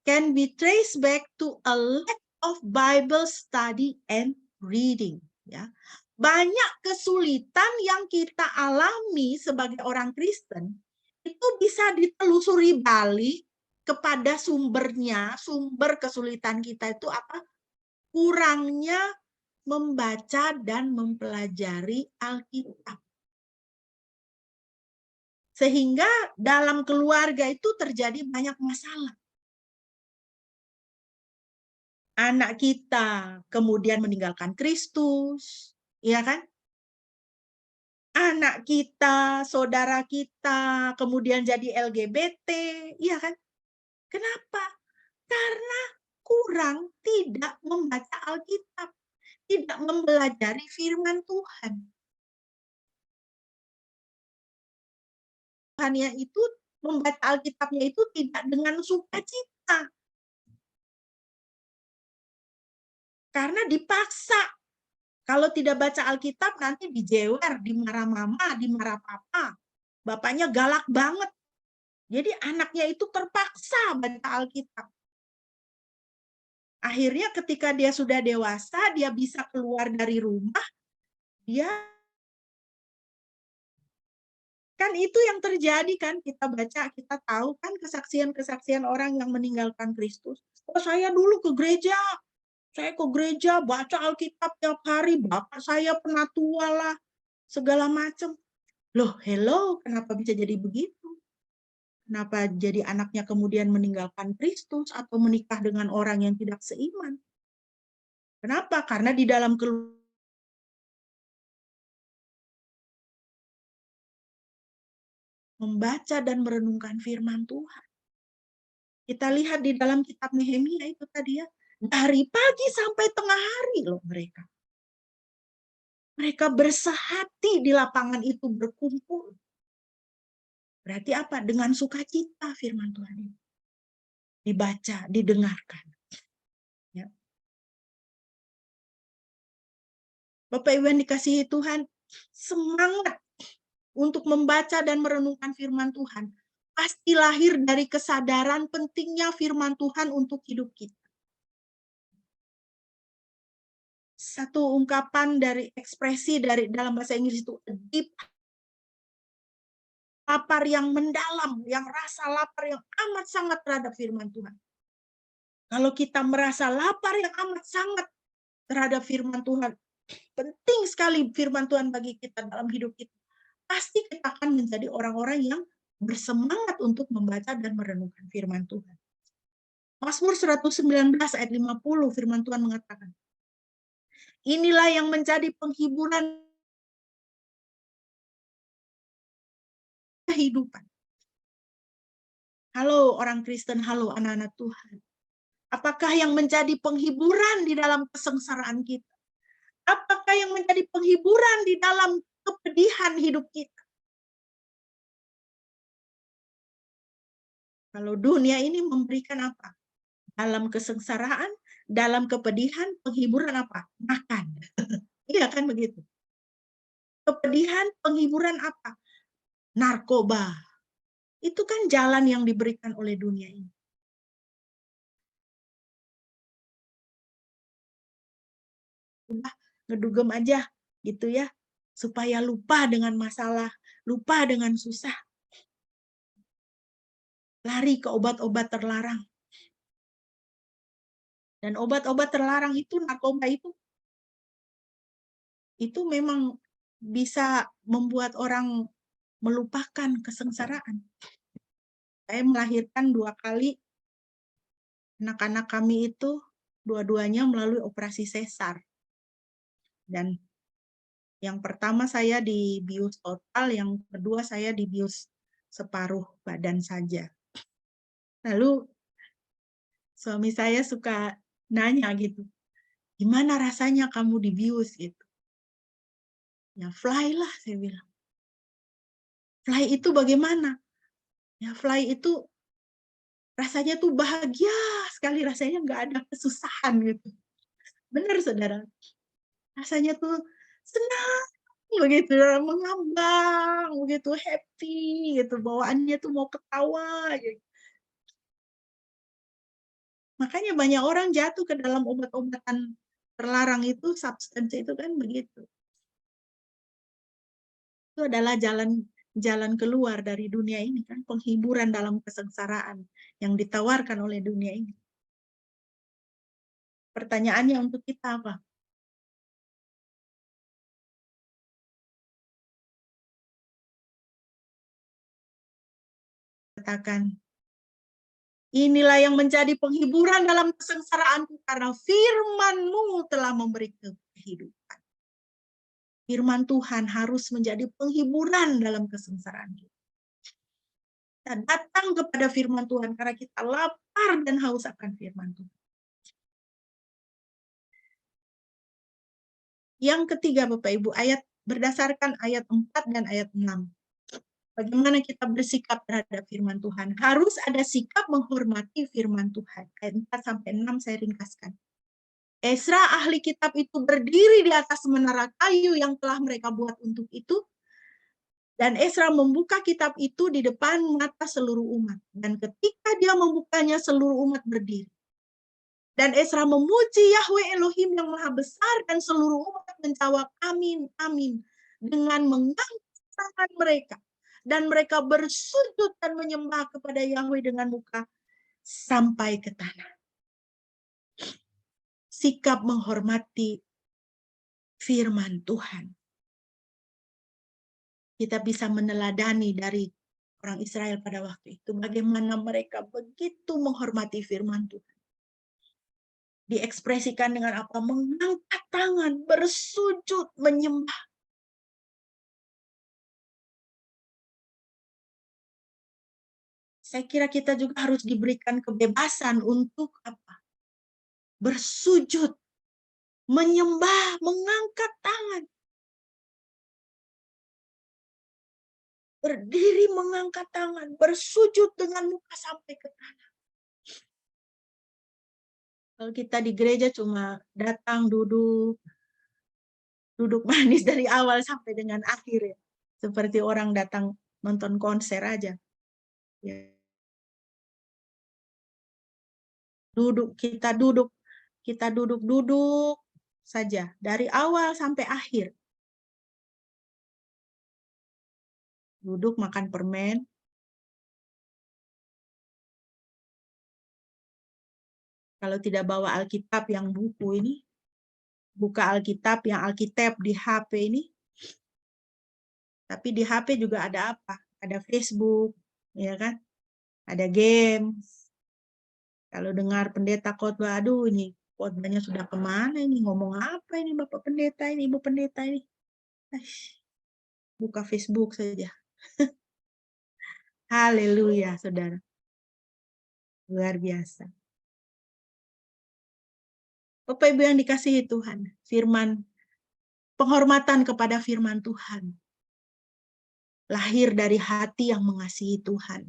can be traced back to a lack of Bible study and reading. Ya. Banyak kesulitan yang kita alami sebagai orang Kristen itu bisa ditelusuri balik kepada sumbernya. Sumber kesulitan kita itu apa? Kurangnya membaca dan mempelajari Alkitab. Sehingga dalam keluarga itu terjadi banyak masalah. Anak kita kemudian meninggalkan Kristus, ya kan? Anak kita, saudara kita, kemudian jadi LGBT, ya kan? Kenapa? Karena kurang tidak membaca Alkitab, tidak mempelajari firman Tuhan. Tuhannya itu membaca Alkitabnya itu tidak dengan sukacita. Karena dipaksa. Kalau tidak baca Alkitab nanti dijewer, dimarah mama, dimarah papa. Bapaknya galak banget. Jadi anaknya itu terpaksa baca Alkitab. Akhirnya ketika dia sudah dewasa, dia bisa keluar dari rumah, dia kan itu yang terjadi kan, kita baca, kita tahu kan kesaksian-kesaksian orang yang meninggalkan Kristus. Oh, saya dulu ke gereja, baca Alkitab tiap hari, bapak saya penatua lah, segala macam. Loh, hello, kenapa bisa jadi begitu? Kenapa jadi anaknya kemudian meninggalkan Kristus atau menikah dengan orang yang tidak seiman? Kenapa? Karena di dalam membaca dan merenungkan firman Tuhan. Kita lihat di dalam kitab Nehemia itu tadi ya, dari pagi sampai tengah hari loh mereka. Mereka bersehati di lapangan itu berkumpul. Berarti apa? Dengan sukacita firman Tuhan ini. Dibaca, didengarkan. Ya. Bapak Ibu yang dikasihi Tuhan, semangat untuk membaca dan merenungkan firman Tuhan pasti lahir dari kesadaran pentingnya firman Tuhan untuk hidup kita. Satu ungkapan dari ekspresi dari dalam bahasa Inggris itu deep, lapar yang mendalam, yang rasa lapar yang amat sangat terhadap firman Tuhan. Kalau kita merasa lapar yang amat sangat terhadap firman Tuhan, penting sekali firman Tuhan bagi kita dalam hidup kita, pasti kita akan menjadi orang-orang yang bersemangat untuk membaca dan merenungkan firman Tuhan. Mazmur 119 ayat 50 firman Tuhan mengatakan, inilah yang menjadi penghiburan kehidupan. Halo orang Kristen, halo anak-anak Tuhan. Apakah yang menjadi penghiburan di dalam kesengsaraan kita? Apakah yang menjadi penghiburan di dalam kepedihan hidup kita? Kalau dunia ini memberikan apa? Dalam kesengsaraan, dalam kepedihan, penghiburan apa? Makan. Iya kan begitu? Kepedihan, penghiburan apa? Narkoba. Itu kan jalan yang diberikan oleh dunia ini. Udah ngedugem aja gitu ya, supaya lupa dengan masalah, lupa dengan susah. Lari ke obat-obat terlarang. Dan obat-obat terlarang itu, narkoba itu memang bisa membuat orang melupakan kesengsaraan. Saya melahirkan 2 kali, anak-anak kami itu dua-duanya melalui operasi sesar. Dan yang pertama saya dibius total, yang kedua saya dibius separuh badan saja. Lalu suami saya suka nanya gitu, gimana rasanya kamu dibius gitu. Ya fly lah saya bilang. Fly itu bagaimana? Ya fly itu rasanya tuh bahagia sekali, rasanya nggak ada kesusahan gitu. Benar saudara, rasanya tuh senang begitu, mengambang begitu, happy gitu, bawaannya tuh mau ketawa gitu. Makanya banyak orang jatuh ke dalam obat-obatan terlarang itu, substansi itu kan begitu. Itu adalah jalan keluar dari dunia ini kan, penghiburan dalam kesengsaraan yang ditawarkan oleh dunia ini. Pertanyaannya untuk kita apa? Katakan, inilah yang menjadi penghiburan dalam kesengsaraanku karena firman-Mu telah memberi kehidupan. Firman Tuhan harus menjadi penghiburan dalam kesengsaraan kita. Kita datang kepada firman Tuhan karena kita lapar dan haus akan firman Tuhan. Yang ketiga Bapak Ibu, berdasarkan ayat 4 dan ayat 6. Bagaimana kita bersikap terhadap firman Tuhan? Harus ada sikap menghormati firman Tuhan. Ayat 4 sampai 6 saya ringkaskan. Ezra ahli kitab itu berdiri di atas menara kayu yang telah mereka buat untuk itu. Dan Ezra membuka kitab itu di depan mata seluruh umat. Dan ketika dia membukanya, seluruh umat berdiri. Dan Ezra memuji Yahweh Elohim yang maha besar, dan seluruh umat menjawab amin, amin. Dengan mengangkat tangan mereka. Dan mereka bersujud dan menyembah kepada Yahweh dengan muka sampai ke tanah. Sikap menghormati firman Tuhan. Kita bisa meneladani dari orang Israel pada waktu itu. Bagaimana mereka begitu menghormati firman Tuhan. Diekspresikan dengan apa? Mengangkat tangan, bersujud, menyembah. Saya kira kita juga harus diberikan kebebasan untuk apa? Bersujud, menyembah, mengangkat tangan. Berdiri mengangkat tangan, bersujud dengan muka sampai ke tanah. Kalau kita di gereja cuma datang, duduk manis dari awal sampai dengan akhir ya. Seperti orang datang nonton konser aja. Ya. Kita duduk saja dari awal sampai akhir. Duduk makan permen. Kalau tidak bawa Alkitab yang buku ini, buka Alkitab yang Alkitab di HP ini. Tapi di HP juga ada apa? Ada Facebook, ya kan? Ada games. Kalau dengar pendeta khotbah, aduh ini khotbahnya sudah kemana ini? Ngomong apa ini Bapak Pendeta ini, Ibu Pendeta ini? Buka Facebook saja. Haleluya, saudara. Luar biasa. Bapak Ibu yang dikasihi Tuhan, penghormatan kepada firman Tuhan lahir dari hati yang mengasihi Tuhan,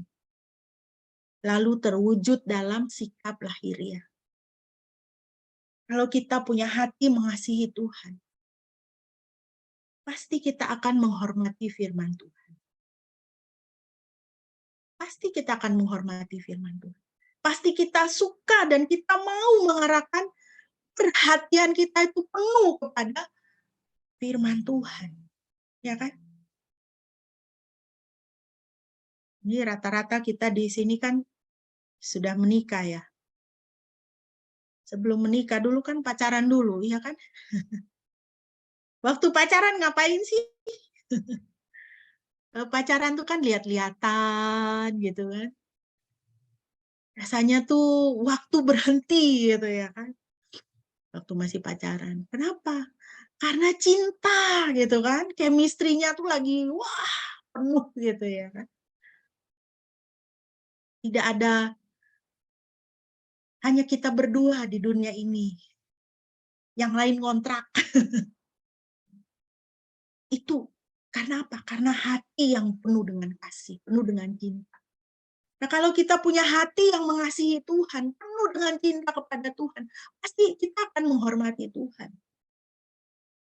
lalu terwujud dalam sikap lahiriah. Kalau kita punya hati mengasihi Tuhan, pasti kita akan menghormati firman Tuhan. Pasti kita akan menghormati firman Tuhan. Pasti kita suka dan kita mau mengarahkan perhatian kita itu penuh kepada firman Tuhan. Ya kan? Ini rata-rata kita di sini kan sudah menikah ya. Sebelum menikah dulu kan pacaran dulu, iya kan? Waktu pacaran ngapain sih? Pacaran tuh kan lihat-lihatan gitu kan. Rasanya tuh waktu berhenti gitu ya kan. Waktu masih pacaran. Kenapa? Karena cinta gitu kan. Chemistry-nya tuh lagi wah penuh gitu ya kan. Tidak ada hanya kita berdua di dunia ini. Yang lain kontrak. Itu karena apa? Karena hati yang penuh dengan kasih, penuh dengan cinta. Nah, kalau kita punya hati yang mengasihi Tuhan, penuh dengan cinta kepada Tuhan, pasti kita akan menghormati Tuhan.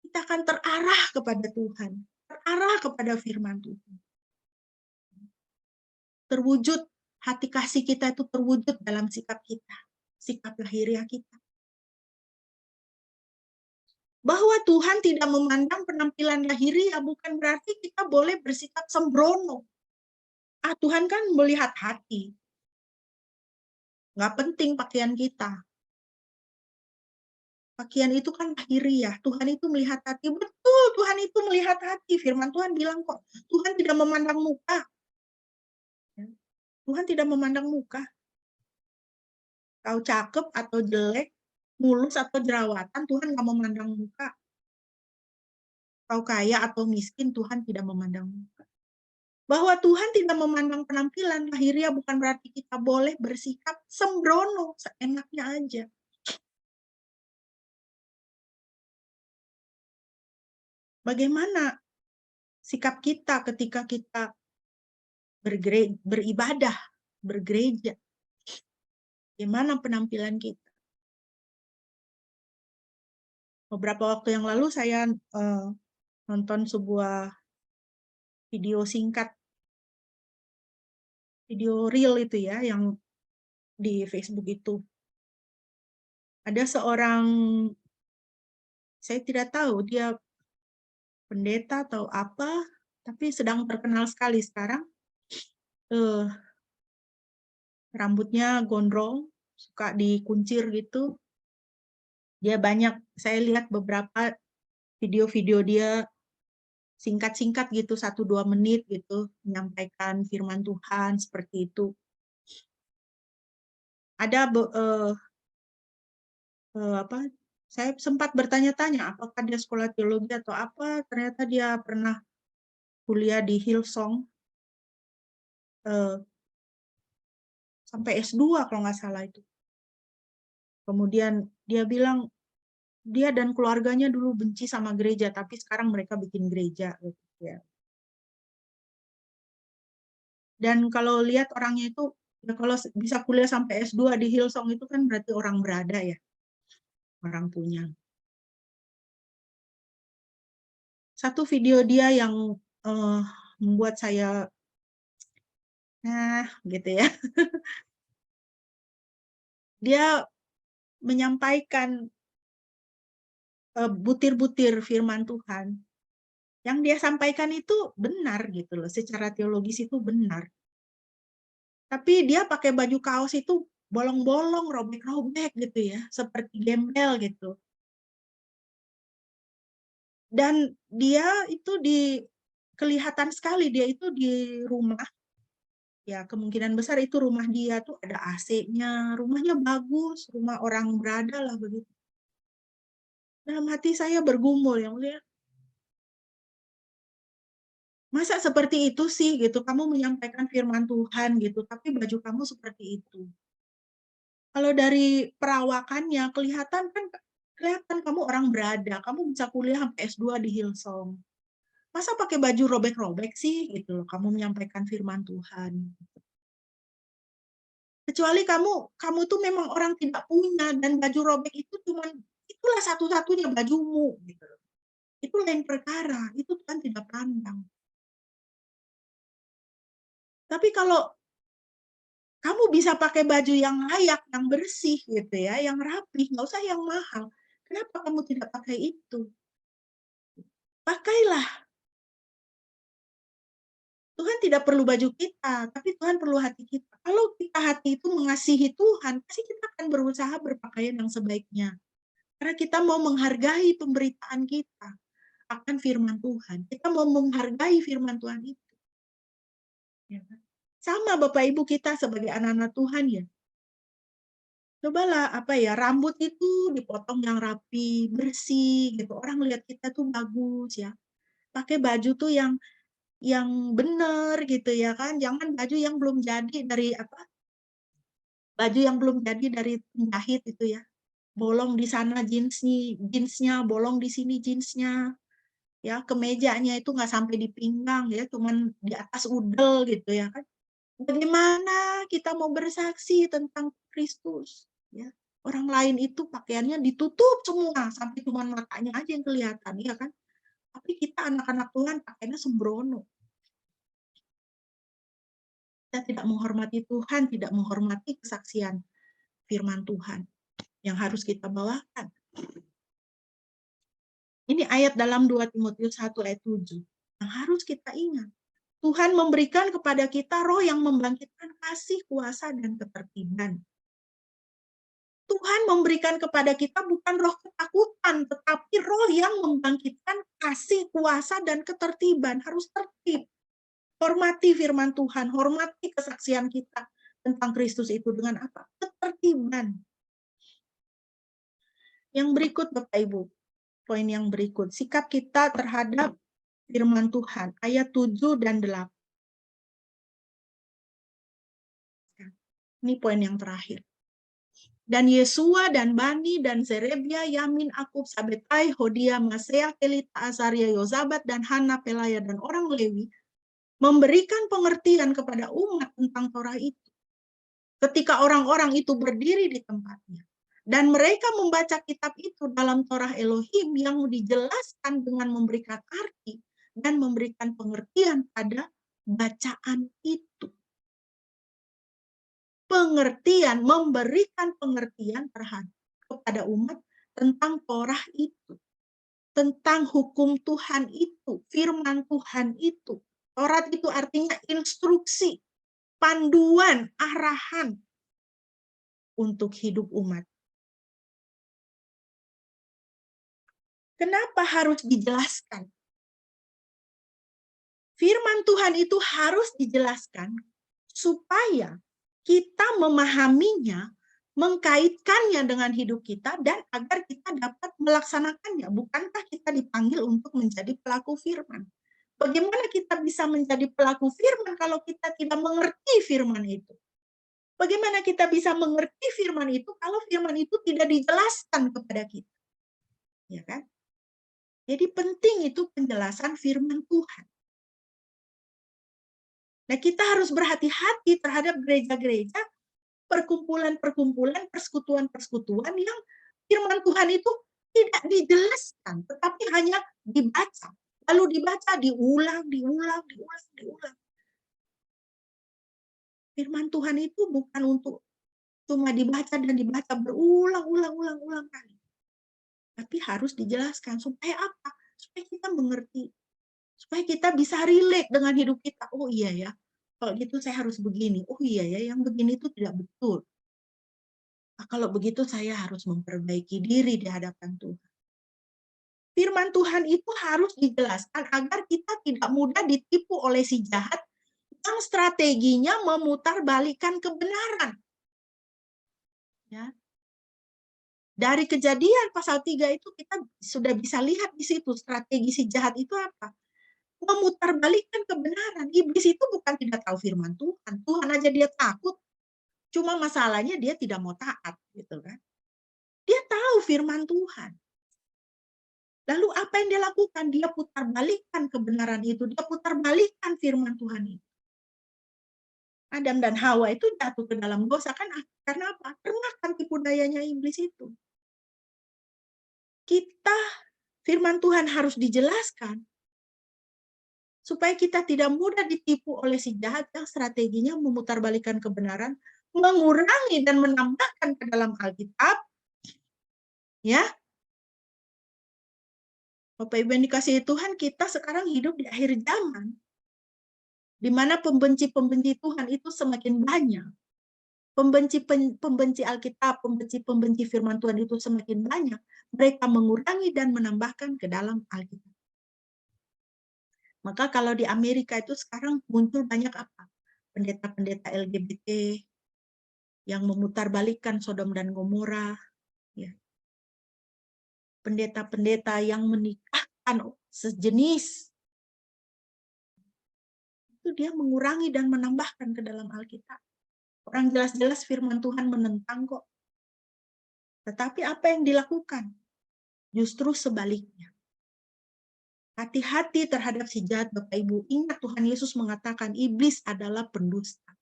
Kita akan terarah kepada Tuhan, terarah kepada firman Tuhan. Terwujud, hati kasih kita itu terwujud dalam sikap kita, sikap lahiriah kita. Bahwa Tuhan tidak memandang penampilan lahiriah bukan berarti kita boleh bersikap sembrono. Tuhan kan melihat hati. Nggak penting pakaian kita. Pakaian itu kan lahiriah. Tuhan itu melihat hati. Betul, Tuhan itu melihat hati. Firman Tuhan bilang kok, Tuhan tidak memandang muka. Tuhan tidak memandang muka. Kau cakep atau jelek, mulus atau jerawatan, Tuhan nggak memandang muka. Kau kaya atau miskin, Tuhan tidak memandang muka. Bahwa Tuhan tidak memandang penampilan lahiriah bukan berarti kita boleh bersikap sembrono, seenaknya aja. Bagaimana sikap kita ketika kita beribadah, bergereja? Bagaimana penampilan kita? Beberapa waktu yang lalu saya nonton sebuah video singkat, video reel itu ya, yang di Facebook itu. Ada seorang, saya tidak tahu dia pendeta atau apa, tapi sedang terkenal sekali sekarang. Rambutnya gondrong, suka dikuncir gitu. Dia banyak, saya lihat beberapa video-video dia singkat-singkat gitu, 1-2 menit gitu, menyampaikan firman Tuhan seperti itu. Ada saya sempat bertanya-tanya apakah dia sekolah teologi atau apa. Ternyata dia pernah kuliah di Hillsong sampai S2 kalau nggak salah itu. Kemudian dia bilang dia dan keluarganya dulu benci sama gereja, tapi sekarang mereka bikin gereja gitu ya. Dan kalau lihat orangnya itu, ya kalau bisa kuliah sampai S2 di Hillsong itu kan berarti orang berada ya, orang punya. Satu video dia yang membuat saya, gitu ya. Dia menyampaikan butir-butir firman Tuhan. Yang dia sampaikan itu benar gitu loh, secara teologis itu benar. Tapi dia pakai baju kaos itu bolong-bolong, robek-robek gitu ya, seperti gembel gitu. Dan dia itu kelihatan sekali dia itu di rumah, ya kemungkinan besar itu rumah dia tuh ada AC-nya, rumahnya bagus, rumah orang berada lah begitu. Dalam hati saya bergumul, yang mulia, masa seperti itu sih gitu, kamu menyampaikan firman Tuhan gitu, tapi baju kamu seperti itu. Kalau dari perawakannya kelihatan kamu orang berada, kamu bisa kuliah sampai S2 di Hillsong. Masa pakai baju robek-robek sih gitu loh, kamu menyampaikan firman Tuhan. Kecuali kamu tuh memang orang tidak punya, dan baju robek itu itulah satu-satunya bajumu gitu. Itu lain perkara, itu Tuhan tidak pandang. Tapi kalau kamu bisa pakai baju yang layak, yang bersih gitu ya, yang rapi, nggak usah yang mahal. Kenapa kamu tidak pakai itu? Pakailah. Tuhan tidak perlu baju kita, tapi Tuhan perlu hati kita. Kalau kita hati itu mengasihi Tuhan, pasti kita akan berusaha berpakaian yang sebaiknya. Karena kita mau menghargai pemberitaan kita akan firman Tuhan. Kita mau menghargai firman Tuhan itu. Ya. Sama Bapak Ibu kita sebagai anak-anak Tuhan ya. Cobalah rambut itu dipotong yang rapi, bersih gitu. Orang lihat kita tuh bagus ya. Pakai baju tuh yang benar gitu ya kan. Jangan baju yang belum jadi dari baju yang belum jadi dari penjahit itu ya. Bolong di sana jeansnya, bolong di sini jeansnya. Ya, kemejanya itu nggak sampai di pinggang ya, cuman di atas udel gitu ya kan. Bagaimana kita mau bersaksi tentang Kristus ya? Orang lain itu pakaiannya ditutup semua sampai cuma matanya aja yang kelihatan ya kan. Tapi kita anak-anak Tuhan pakaiannya sembrono. Kita tidak menghormati Tuhan, tidak menghormati kesaksian firman Tuhan yang harus kita bawakan. Ini ayat dalam 2 Timotius 1 ayat 7 yang harus kita ingat. Tuhan memberikan kepada kita roh yang membangkitkan kasih, kuasa, dan ketertiban. Tuhan memberikan kepada kita bukan roh ketakutan, tetapi roh yang membangkitkan kasih, kuasa, dan ketertiban. Harus tertib. Hormati firman Tuhan, hormati kesaksian kita tentang Kristus itu dengan apa? Ketertiban. Yang berikut Bapak Ibu, poin yang berikut, sikap kita terhadap firman Tuhan, ayat 7 dan 8. Ini poin yang terakhir. Dan Yesua dan Bani dan Zerebia, Yamin, Akub, Sabetai, Hodia, Masea, Kelita, Azaria, Yozabat, dan Hana, Pelaya, dan orang Lewi memberikan pengertian kepada umat tentang Torah itu. Ketika orang-orang itu berdiri di tempatnya, Dan mereka membaca kitab itu dalam Torah Elohim yang dijelaskan dengan memberikan arti dan memberikan pengertian pada bacaan itu. Pengertian, memberikan pengertian kepada umat tentang Torah itu. Tentang hukum Tuhan itu, firman Tuhan itu. Taurat itu artinya instruksi, panduan, arahan untuk hidup umat. Kenapa harus dijelaskan? Firman Tuhan itu harus dijelaskan supaya kita memahaminya, mengkaitkannya dengan hidup kita, dan agar kita dapat melaksanakannya. Bukankah kita dipanggil untuk menjadi pelaku firman? Bagaimana kita bisa menjadi pelaku firman kalau kita tidak mengerti firman itu? Bagaimana kita bisa mengerti firman itu kalau firman itu tidak dijelaskan kepada kita? Ya kan? Jadi penting itu penjelasan firman Tuhan. Nah, kita harus berhati-hati terhadap gereja-gereja, perkumpulan-perkumpulan, persekutuan-persekutuan yang firman Tuhan itu tidak dijelaskan, tetapi hanya dibaca. Lalu dibaca, diulang. Firman Tuhan itu bukan untuk cuma dibaca dan dibaca berulang kali. Tapi harus dijelaskan. Supaya apa? Supaya kita mengerti. Supaya kita bisa relate dengan hidup kita. Oh iya ya, kalau gitu saya harus begini. Oh iya ya, yang begini itu tidak betul. Nah, kalau begitu saya harus memperbaiki diri di hadapan Tuhan. Firman Tuhan itu harus dijelaskan agar kita tidak mudah ditipu oleh si jahat yang strateginya memutarbalikkan kebenaran. Ya. Dari Kejadian pasal 3 itu kita sudah bisa lihat di situ strategi si jahat itu apa? Memutarbalikkan kebenaran. Iblis itu bukan tidak tahu firman Tuhan. Tuhan aja dia takut. Cuma masalahnya dia tidak mau taat, gitu kan? Dia tahu firman Tuhan. Lalu apa yang dia lakukan? Dia putarbalikkan kebenaran itu. Dia putarbalikkan firman Tuhan itu. Adam dan Hawa itu jatuh ke dalam dosa kan karena apa? Termakan tipu dayanya iblis itu. Kita, firman Tuhan harus dijelaskan supaya kita tidak mudah ditipu oleh si jahat yang strateginya memutarbalikkan kebenaran, mengurangi dan menambahkan ke dalam Alkitab. Ya. Bapak Ibu yang dikasihi Tuhan, kita sekarang hidup di akhir zaman, di mana pembenci-pembenci Tuhan itu semakin banyak. Pembenci Alkitab, pembenci firman Tuhan itu semakin banyak. Mereka mengurangi dan menambahkan ke dalam Alkitab. Maka kalau di Amerika itu sekarang muncul banyak apa? Pendeta-pendeta LGBT yang memutarbalikkan Sodom dan Gomora. Ya. Pendeta-pendeta yang menikahkan sejenis. Itu dia mengurangi dan menambahkan ke dalam Alkitab. Orang jelas-jelas firman Tuhan menentang kok. Tetapi apa yang dilakukan? Justru sebaliknya. Hati-hati terhadap si jahat, Bapak Ibu. Ingat Tuhan Yesus mengatakan iblis adalah pendusta.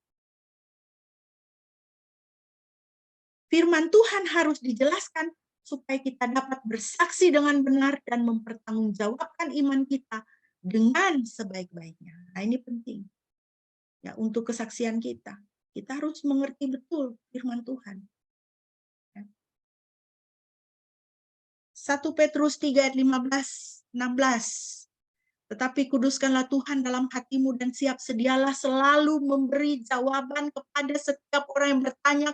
Firman Tuhan harus dijelaskan supaya kita dapat bersaksi dengan benar dan mempertanggungjawabkan iman kita dengan sebaik-baiknya. Nah, ini penting. Ya, untuk kesaksian kita. Kita harus mengerti betul firman Tuhan. 1 Petrus 3 ayat 15-16. Tetapi kuduskanlah Tuhan dalam hatimu dan siap sedialah selalu memberi jawaban kepada setiap orang yang bertanya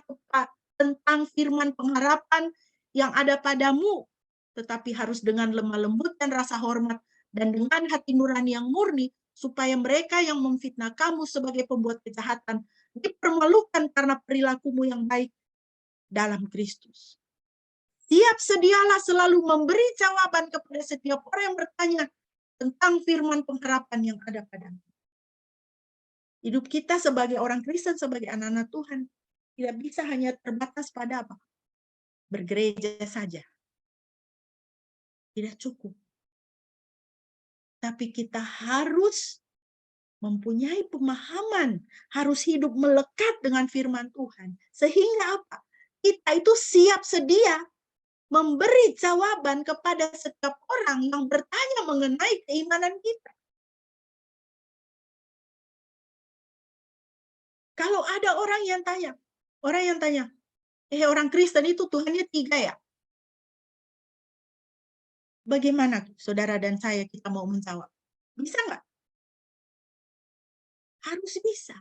tentang firman pengharapan yang ada padamu. Tetapi harus dengan lemah lembut dan rasa hormat dan dengan hati nurani yang murni, supaya mereka yang memfitnah kamu sebagai pembuat kejahatan dipermalukan karena perilakumu yang baik dalam Kristus. Siap sedialah selalu memberi jawaban kepada setiap orang yang bertanya tentang firman pengharapan yang ada padamu. Hidup kita sebagai orang Kristen, sebagai anak-anak Tuhan, tidak bisa hanya terbatas pada apa? Bergereja saja. Tidak cukup. Tapi kita harus mempunyai pemahaman, harus hidup melekat dengan firman Tuhan. Sehingga apa? kita itu siap sedia memberi jawaban kepada setiap orang yang bertanya mengenai keimanan kita. Kalau ada orang yang tanya, orang Kristen itu Tuhannya 3 ya? Bagaimana saudara dan saya kita mau menjawab? Bisa nggak? Harus bisa.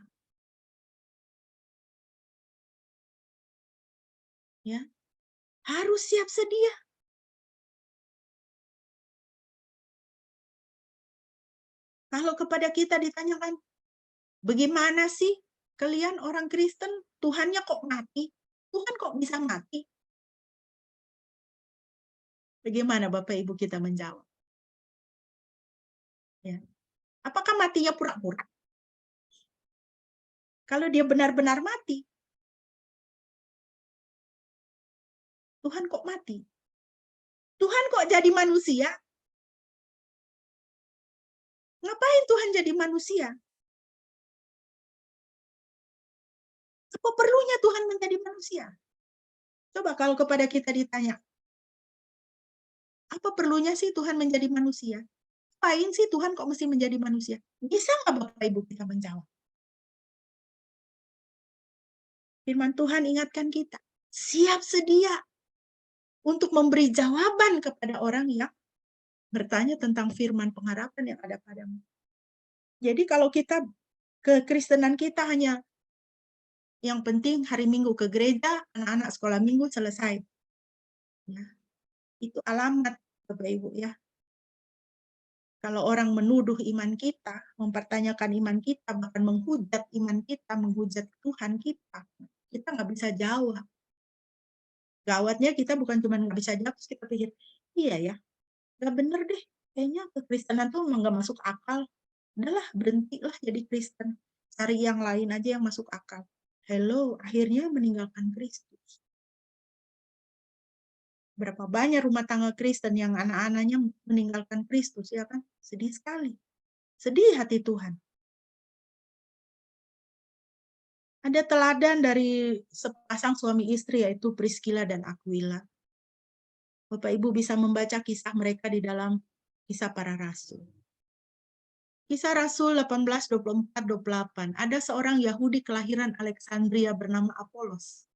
Ya, harus siap sedia. Kalau kepada kita ditanyakan, bagaimana sih kalian orang Kristen, Tuhannya kok mati? Tuhan kok bisa mati? Bagaimana Bapak Ibu kita menjawab? Ya. Apakah matinya pura-pura? Kalau dia benar-benar mati, Tuhan kok mati? Tuhan kok jadi manusia? Ngapain Tuhan jadi manusia? Apa perlunya Tuhan menjadi manusia? Coba kalau kepada kita ditanya, apa perlunya sih Tuhan menjadi manusia? Ngapain sih Tuhan kok mesti menjadi manusia? Bisa nggak Bapak Ibu kita menjawab? Firman Tuhan ingatkan kita, siap sedia untuk memberi jawaban kepada orang yang bertanya tentang firman pengharapan yang ada padamu. Jadi kalau kita kekristenan kita hanya yang penting hari Minggu ke gereja, anak-anak sekolah Minggu selesai. Ya, itu alamat Bapak Ibu ya. Kalau orang menuduh iman kita, mempertanyakan iman kita, bahkan menghujat iman kita, menghujat Tuhan kita nggak bisa jawab. Gawatnya kita bukan cuma nggak bisa jawab, terus kita pikir, iya ya, nggak bener deh, kayaknya kekristenan tuh emang nggak masuk akal. Udahlah, berhentilah jadi Kristen. Cari yang lain aja yang masuk akal. Hello, akhirnya meninggalkan Kristus. Berapa banyak rumah tangga Kristen yang anak-anaknya meninggalkan Kristus, ya kan? Sedih sekali. Sedih hati Tuhan. Ada teladan dari sepasang suami istri, yaitu Priscilla dan Aquila. Bapak Ibu bisa membaca kisah mereka di dalam Kisah Para Rasul. Kisah Rasul 18:24-28. Ada seorang Yahudi kelahiran Alexandria bernama Apolos.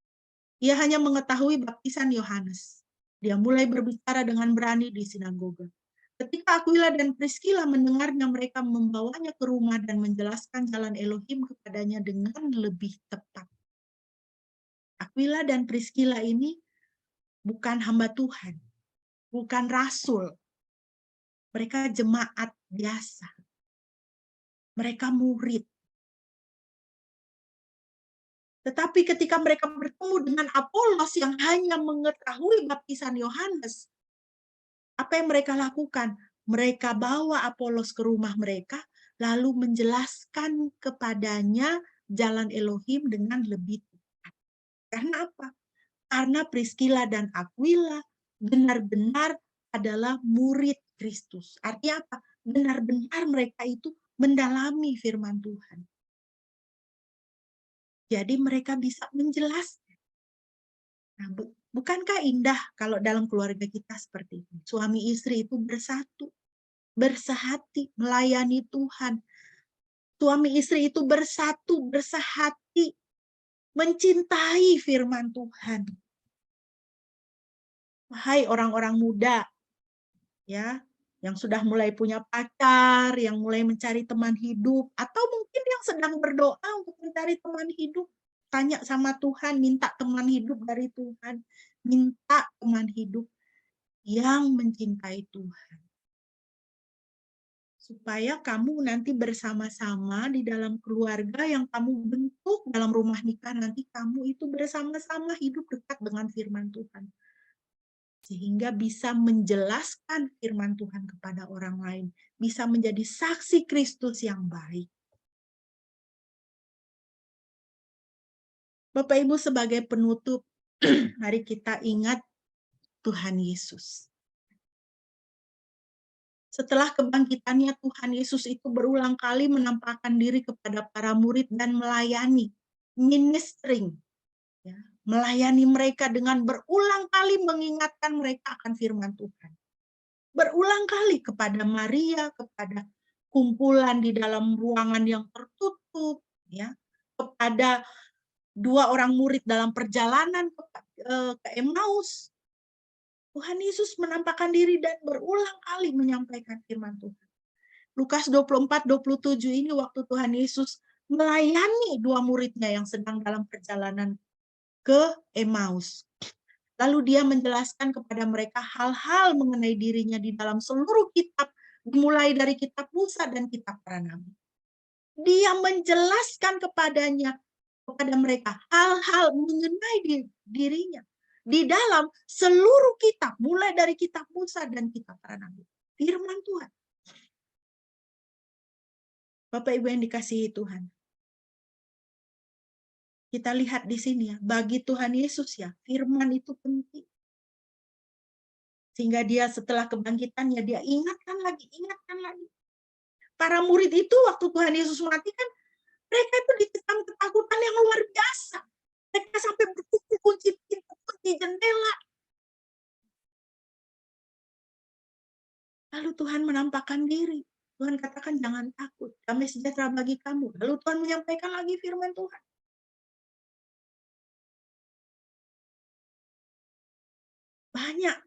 Ia hanya mengetahui baptisan Yohanes. Dia mulai berbicara dengan berani di sinagoga. Ketika Aquila dan Priscilla mendengarnya, mereka membawanya ke rumah dan menjelaskan jalan Elohim kepadanya dengan lebih tepat. Aquila dan Priscilla ini bukan hamba Tuhan, bukan rasul. Mereka jemaat biasa. Mereka murid. Tetapi ketika mereka bertemu dengan Apolos yang hanya mengetahui baptisan Yohanes, apa yang mereka lakukan? Mereka bawa Apolos ke rumah mereka, lalu menjelaskan kepadanya jalan Elohim dengan lebih tepat. Karena apa? Karena Priscilla dan Aquila benar-benar adalah murid Kristus. Artinya apa? Benar-benar mereka itu mendalami firman Tuhan. Jadi mereka bisa menjelaskan. Nah, bukankah indah kalau dalam keluarga kita seperti itu? Suami istri itu bersatu, bersehati, melayani Tuhan. Suami istri itu bersatu, bersehati, mencintai firman Tuhan. Hai orang-orang muda, ya, yang sudah mulai punya pacar, yang mulai mencari teman hidup, atau mungkin yang sedang berdoa untuk mencari teman hidup, tanya sama Tuhan, minta teman hidup dari Tuhan, minta teman hidup yang mencintai Tuhan. Supaya kamu nanti bersama-sama di dalam keluarga yang kamu bentuk dalam rumah nikah, nanti kamu itu bersama-sama hidup dekat dengan firman Tuhan. Sehingga bisa menjelaskan firman Tuhan kepada orang lain. Bisa menjadi saksi Kristus yang baik. Bapak Ibu sebagai penutup, mari kita ingat Tuhan Yesus. Setelah kebangkitannya, Tuhan Yesus itu berulang kali menampakkan diri kepada para murid dan melayani, ministering. Ya. melayani mereka dengan berulang kali mengingatkan mereka akan firman Tuhan. Berulang kali kepada Maria, kepada kumpulan di dalam ruangan yang tertutup, ya, kepada 2 orang murid dalam perjalanan ke Emmaus. Tuhan Yesus menampakkan diri dan berulang kali menyampaikan firman Tuhan. Lukas 24-27 ini waktu Tuhan Yesus melayani 2 muridnya yang sedang dalam perjalanan ke Emmaus. Lalu dia menjelaskan kepada mereka hal-hal mengenai dirinya di dalam seluruh kitab, dimulai dari kitab Musa dan kitab para nabi. Dia menjelaskan kepada mereka hal-hal mengenai dirinya di dalam seluruh kitab, mulai dari kitab Musa dan kitab para nabi. Firman Tuhan. Bapak Ibu yang dikasihi Tuhan. Kita lihat di sini ya, bagi Tuhan Yesus ya, firman itu penting. Sehingga dia setelah kebangkitannya, dia ingatkan lagi. Para murid itu waktu Tuhan Yesus mati kan, mereka itu dikecam ketakutan yang luar biasa. Mereka sampai berkuku kunci pintu, kunci jendela. Lalu Tuhan menampakkan diri. Tuhan katakan jangan takut, damai sejahtera bagi kamu. Lalu Tuhan menyampaikan lagi firman Tuhan. Banyak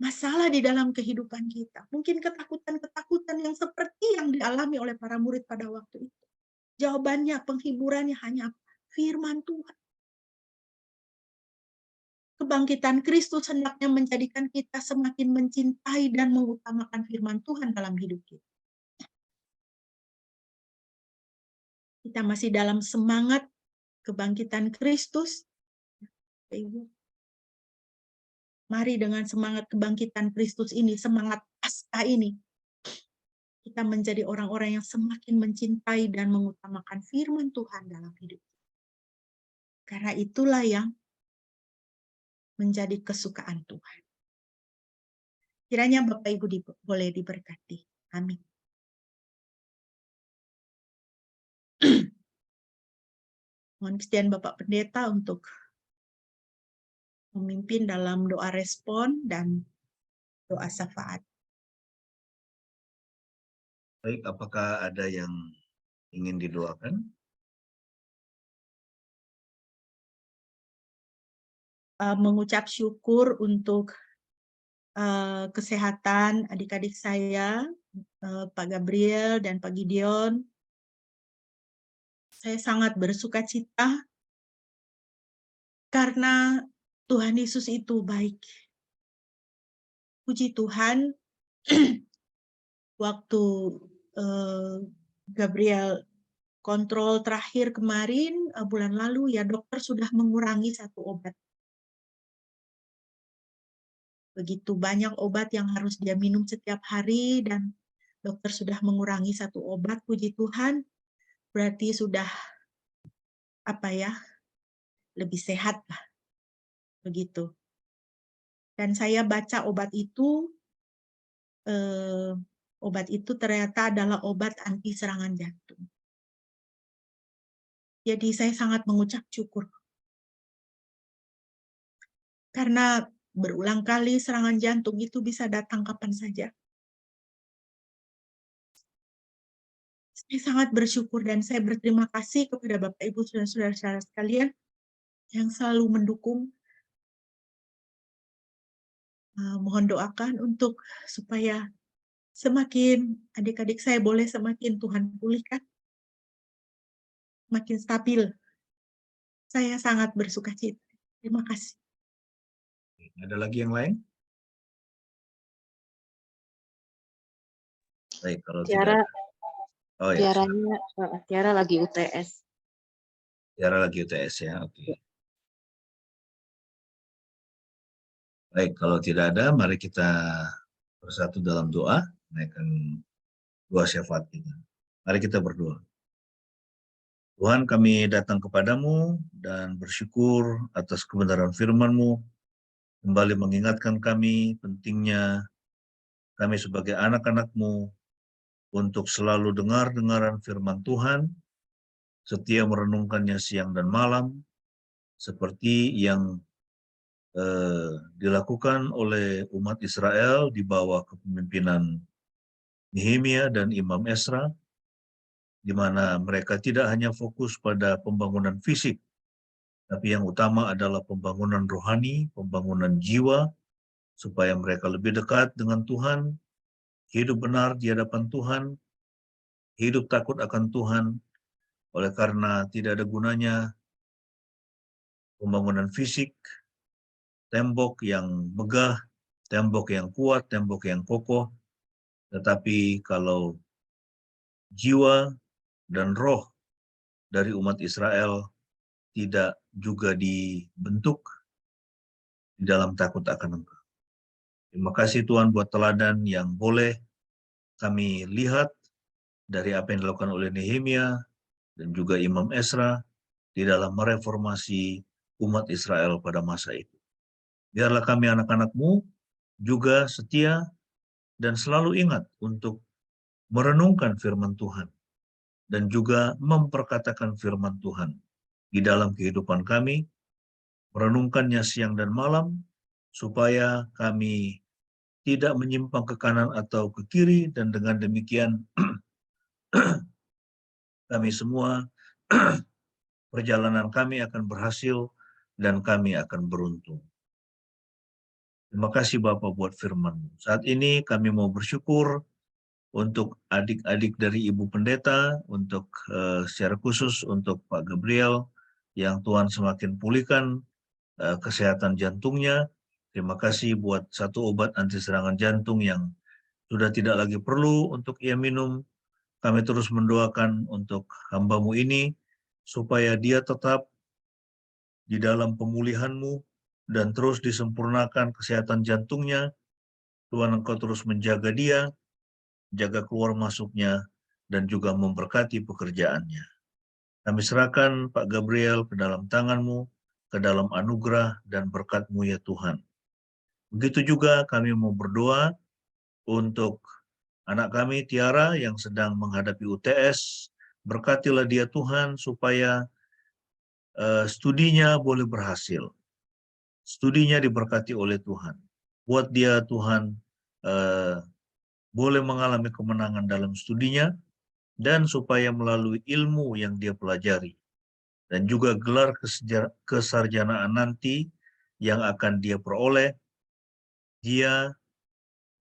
masalah di dalam kehidupan kita. Mungkin ketakutan-ketakutan yang seperti yang dialami oleh para murid pada waktu itu. Jawabannya, penghiburannya hanya firman Tuhan. Kebangkitan Kristus hendaknya menjadikan kita semakin mencintai dan mengutamakan firman Tuhan dalam hidup kita. Kita masih dalam semangat kebangkitan Kristus. Ibu. Mari dengan semangat kebangkitan Kristus ini, semangat Paskah ini, kita menjadi orang-orang yang semakin mencintai dan mengutamakan firman Tuhan dalam hidup. Karena itulah yang menjadi kesukaan Tuhan. Kiranya Bapak Ibu boleh diberkati. Amin. Mohon kesediaan Bapak Pendeta untuk memimpin dalam doa respon dan doa syafaat. Baik, apakah ada yang ingin didoakan? Mengucap syukur untuk kesehatan adik-adik saya, Pak Gabriel dan Pak Gideon. Saya sangat bersuka cita karena Tuhan Yesus itu baik. Puji Tuhan, waktu Gabriel kontrol terakhir kemarin, bulan lalu, ya dokter sudah mengurangi 1 obat. Begitu banyak obat yang harus dia minum setiap hari, dan dokter sudah mengurangi 1 obat, puji Tuhan, berarti sudah, lebih sehat lah. Begitu. Dan saya baca obat itu ternyata adalah obat anti serangan jantung. Jadi saya sangat mengucap syukur. Karena berulang kali serangan jantung itu bisa datang kapan saja. Saya sangat bersyukur dan saya berterima kasih kepada Bapak Ibu dan saudara-saudara sekalian yang selalu mendukung. Mohon doakan untuk supaya semakin adik-adik saya boleh semakin Tuhan pulihkan, makin stabil. Saya sangat bersuka cita. Terima kasih. Ada lagi yang lain? Baik, kalau Tiara, tidak. Oh ya. Tiara lagi UTS. Tiara lagi UTS ya, oke. Baik, kalau tidak ada, mari kita bersatu dalam doa, menaikkan doa syafaat kita. Mari kita berdoa. Tuhan, kami datang kepadamu dan bersyukur atas kebenaran firman-Mu, kembali mengingatkan kami pentingnya kami sebagai anak-anak-Mu untuk selalu dengar-dengaran firman Tuhan, setia merenungkannya siang dan malam, seperti yang dilakukan oleh umat Israel di bawah kepemimpinan Nehemia dan Imam Esra, di mana mereka tidak hanya fokus pada pembangunan fisik, tapi yang utama adalah pembangunan rohani, pembangunan jiwa, supaya mereka lebih dekat dengan Tuhan, hidup benar di hadapan Tuhan, hidup takut akan Tuhan, oleh karena tidak ada gunanya pembangunan fisik, tembok yang megah, tembok yang kuat, tembok yang kokoh, tetapi kalau jiwa dan roh dari umat Israel tidak juga dibentuk di dalam takut akan Engkau. Terima kasih Tuhan buat teladan yang boleh kami lihat dari apa yang dilakukan oleh Nehemia dan juga Imam Esra di dalam mereformasi umat Israel pada masa itu. Biarlah kami anak-anak-Mu juga setia dan selalu ingat untuk merenungkan firman Tuhan dan juga memperkatakan firman Tuhan di dalam kehidupan kami, merenungkannya siang dan malam, supaya kami tidak menyimpang ke kanan atau ke kiri, dan dengan demikian kami semua perjalanan kami akan berhasil dan kami akan beruntung. Terima kasih Bapak buat firman-Mu. Saat ini kami mau bersyukur untuk adik-adik dari Ibu Pendeta, untuk secara khusus untuk Pak Gabriel, yang Tuhan semakin pulihkan kesehatan jantungnya. Terima kasih buat satu obat anti serangan jantung yang sudah tidak lagi perlu untuk ia minum. Kami terus mendoakan untuk hamba-Mu ini, supaya dia tetap di dalam pemulihan-Mu dan terus disempurnakan kesehatan jantungnya. Tuhan, Engkau terus menjaga dia, jaga keluar masuknya, dan juga memberkati pekerjaannya. Kami serahkan Pak Gabriel ke dalam tangan-Mu, ke dalam anugerah dan berkat-Mu ya Tuhan. Begitu juga kami mau berdoa untuk anak kami Tiara yang sedang menghadapi UTS. Berkatilah dia Tuhan supaya studinya boleh berhasil. Studinya diberkati oleh Tuhan. Buat dia Tuhan boleh mengalami kemenangan dalam studinya, dan supaya melalui ilmu yang dia pelajari dan juga gelar kesarjanaan nanti yang akan dia peroleh, dia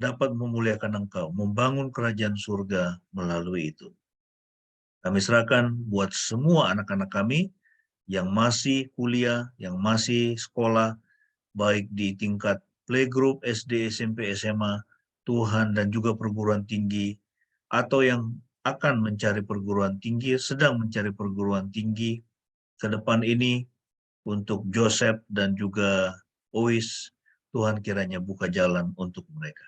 dapat memuliakan Engkau, membangun kerajaan surga melalui itu. Kami serahkan buat semua anak-anak kami yang masih kuliah, yang masih sekolah, baik di tingkat playgroup, SD, SMP, SMA, Tuhan, dan juga perguruan tinggi, atau yang akan mencari perguruan tinggi, sedang mencari perguruan tinggi ke depan ini, untuk Joseph dan juga Ois, Tuhan kiranya buka jalan untuk mereka.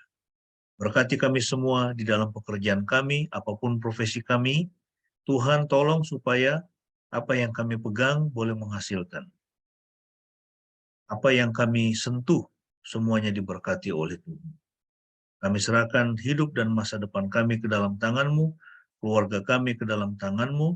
Berkati kami semua di dalam pekerjaan kami, apapun profesi kami. Tuhan tolong supaya apa yang kami pegang boleh menghasilkan. Apa yang kami sentuh, semuanya diberkati oleh Tuhan. Kami serahkan hidup dan masa depan kami ke dalam tangan-Mu, keluarga kami ke dalam tangan-Mu,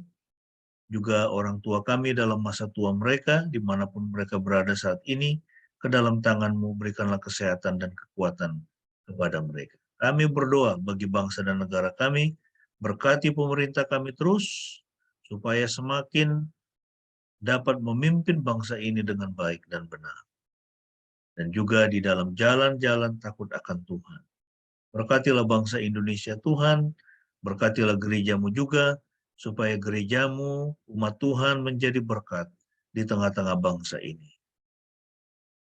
juga orang tua kami dalam masa tua mereka, dimanapun mereka berada saat ini, ke dalam tangan-Mu, berikanlah kesehatan dan kekuatan kepada mereka. Kami berdoa bagi bangsa dan negara kami, berkati pemerintah kami terus, supaya semakin dapat memimpin bangsa ini dengan baik dan benar. Dan juga di dalam jalan-jalan takut akan Tuhan. Berkatilah bangsa Indonesia Tuhan, berkatilah gereja-Mu juga, supaya gereja-Mu, umat Tuhan menjadi berkat di tengah-tengah bangsa ini.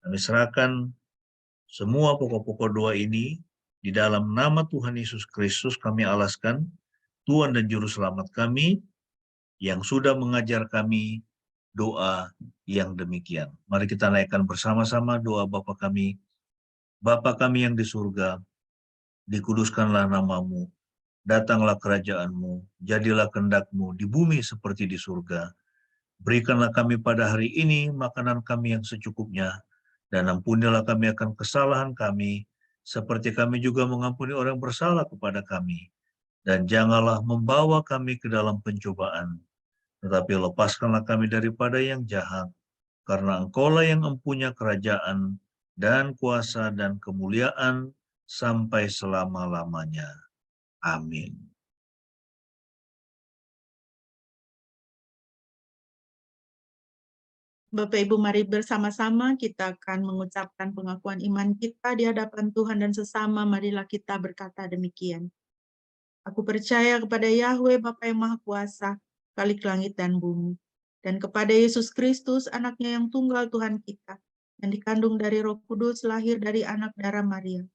Kami serahkan semua pokok-pokok doa ini di dalam nama Tuhan Yesus Kristus. Kami alaskan Tuhan dan Juru Selamat kami yang sudah mengajar kami doa yang demikian. Mari kita naikkan bersama-sama doa Bapa kami. Bapa kami yang di surga, dikuduskanlah nama-Mu, datanglah kerajaan-Mu, jadilah kehendak-Mu di bumi seperti di surga. Berikanlah kami pada hari ini makanan kami yang secukupnya, dan ampunilah kami akan kesalahan kami, seperti kami juga mengampuni orang bersalah kepada kami. Dan janganlah membawa kami ke dalam pencobaan, tetapi lepaskanlah kami daripada yang jahat. karena Engkaulah yang mempunyai kerajaan dan kuasa dan kemuliaan sampai selama-lamanya. Amin. Bapak Ibu, mari bersama-sama kita akan mengucapkan pengakuan iman kita di hadapan Tuhan dan sesama. Marilah kita berkata demikian. Aku percaya kepada Yahweh Bapa yang Maha Kuasa, Khalik langit dan bumi, dan kepada Yesus Kristus, anaknya yang tunggal Tuhan kita, yang dikandung dari Roh Kudus, lahir dari anak darah Maria,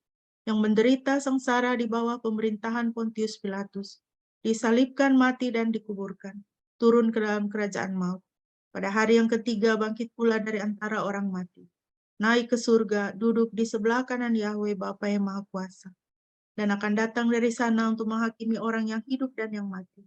yang menderita sengsara di bawah pemerintahan Pontius Pilatus, disalibkan, mati, dan dikuburkan, turun ke dalam kerajaan maut. Pada hari yang ketiga bangkit pula dari antara orang mati, naik ke surga, duduk di sebelah kanan Yahweh Bapa yang Maha Kuasa, dan akan datang dari sana untuk menghakimi orang yang hidup dan yang mati.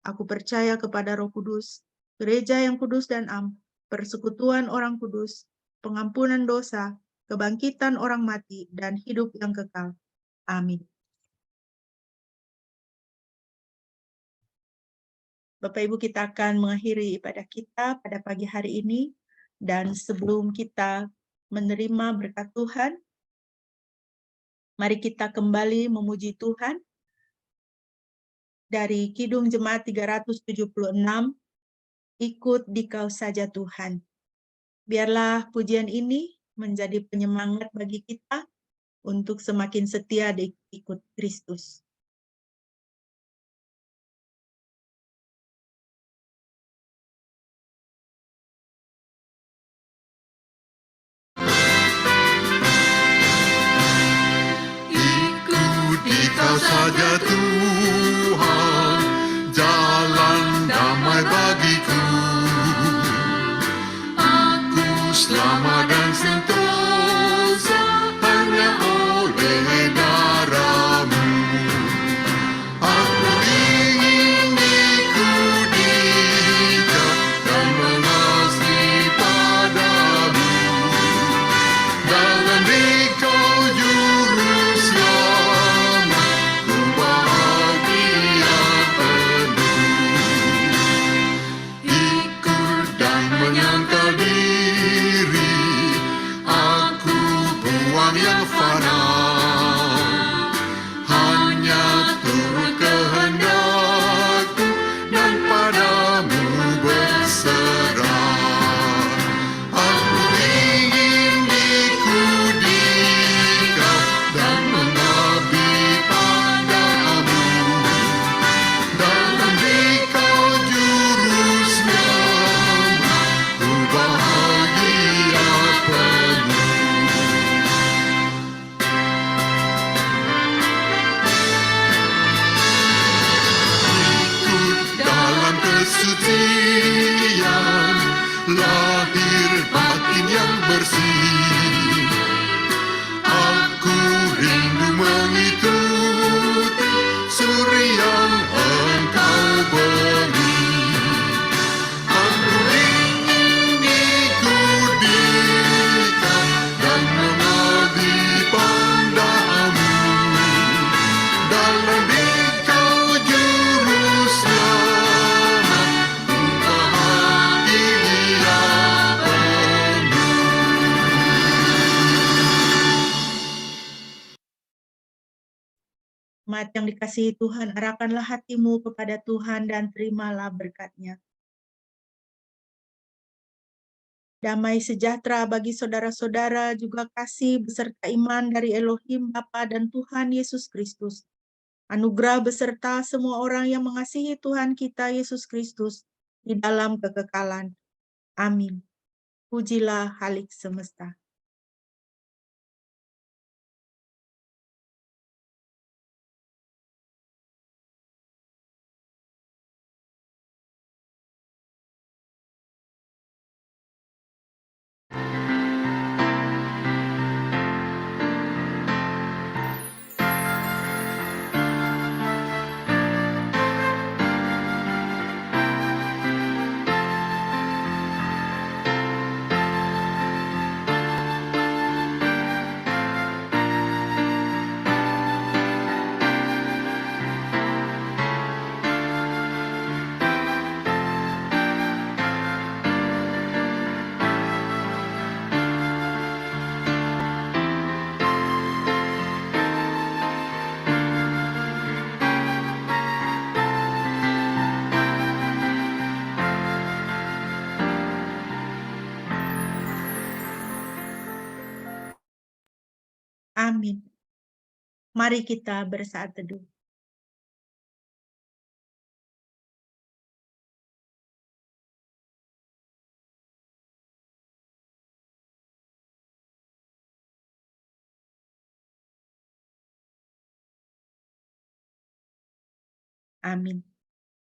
Aku percaya kepada Roh Kudus, gereja yang kudus dan am, persekutuan orang kudus, pengampunan dosa, kebangkitan orang mati, dan hidup yang kekal. Amin. Bapak Ibu, kita akan mengakhiri ibadah kita pada pagi hari ini, dan sebelum kita menerima berkat Tuhan, mari kita kembali memuji Tuhan dari Kidung Jemaat 376, Ikut Dikau Saja Tuhan. Biarlah pujian ini menjadi penyemangat bagi kita untuk semakin setia ikut Kristus. Dikau saja Tuhan, jalan damai bagiku. Aku selamat dan sentosa hanya oleh darah-Mu. Aku ingin ikuti Kau dan mengasihi padamu. Dalam Dikau juru selamat, ku bahagia penuh. Ikut dan menyangkal diri, aku buang yang fana. Hanya turut kehendak-Mu dan padamu berserah. Aku ingin ikuti Kau dan mengabdi padamu. Dalam Dikau juru selamat, ku bahagia penuh. Ikut dalam kesucian, lahir batin yang bersih. Aku rindu mengikuti suri yang Engkau beri. Aku ingin ikuti Kau dan mengabdi padamu. Dalam Dikau juru selamat, ku bahagia penuh. Jemaat yang dikasihi Tuhan, arahkanlah hatimu kepada Tuhan dan terimalah berkat-Nya. Damai sejahtera bagi saudara-saudara, juga kasih beserta iman dari Elohim Bapa dan Tuhan Yesus Kristus. Anugerah beserta semua orang yang mengasihi Tuhan kita Yesus Kristus di dalam kekekalan. Amin. Pujilah Khalik semesta. Amin. Mari kita bersaat teduh. Amin.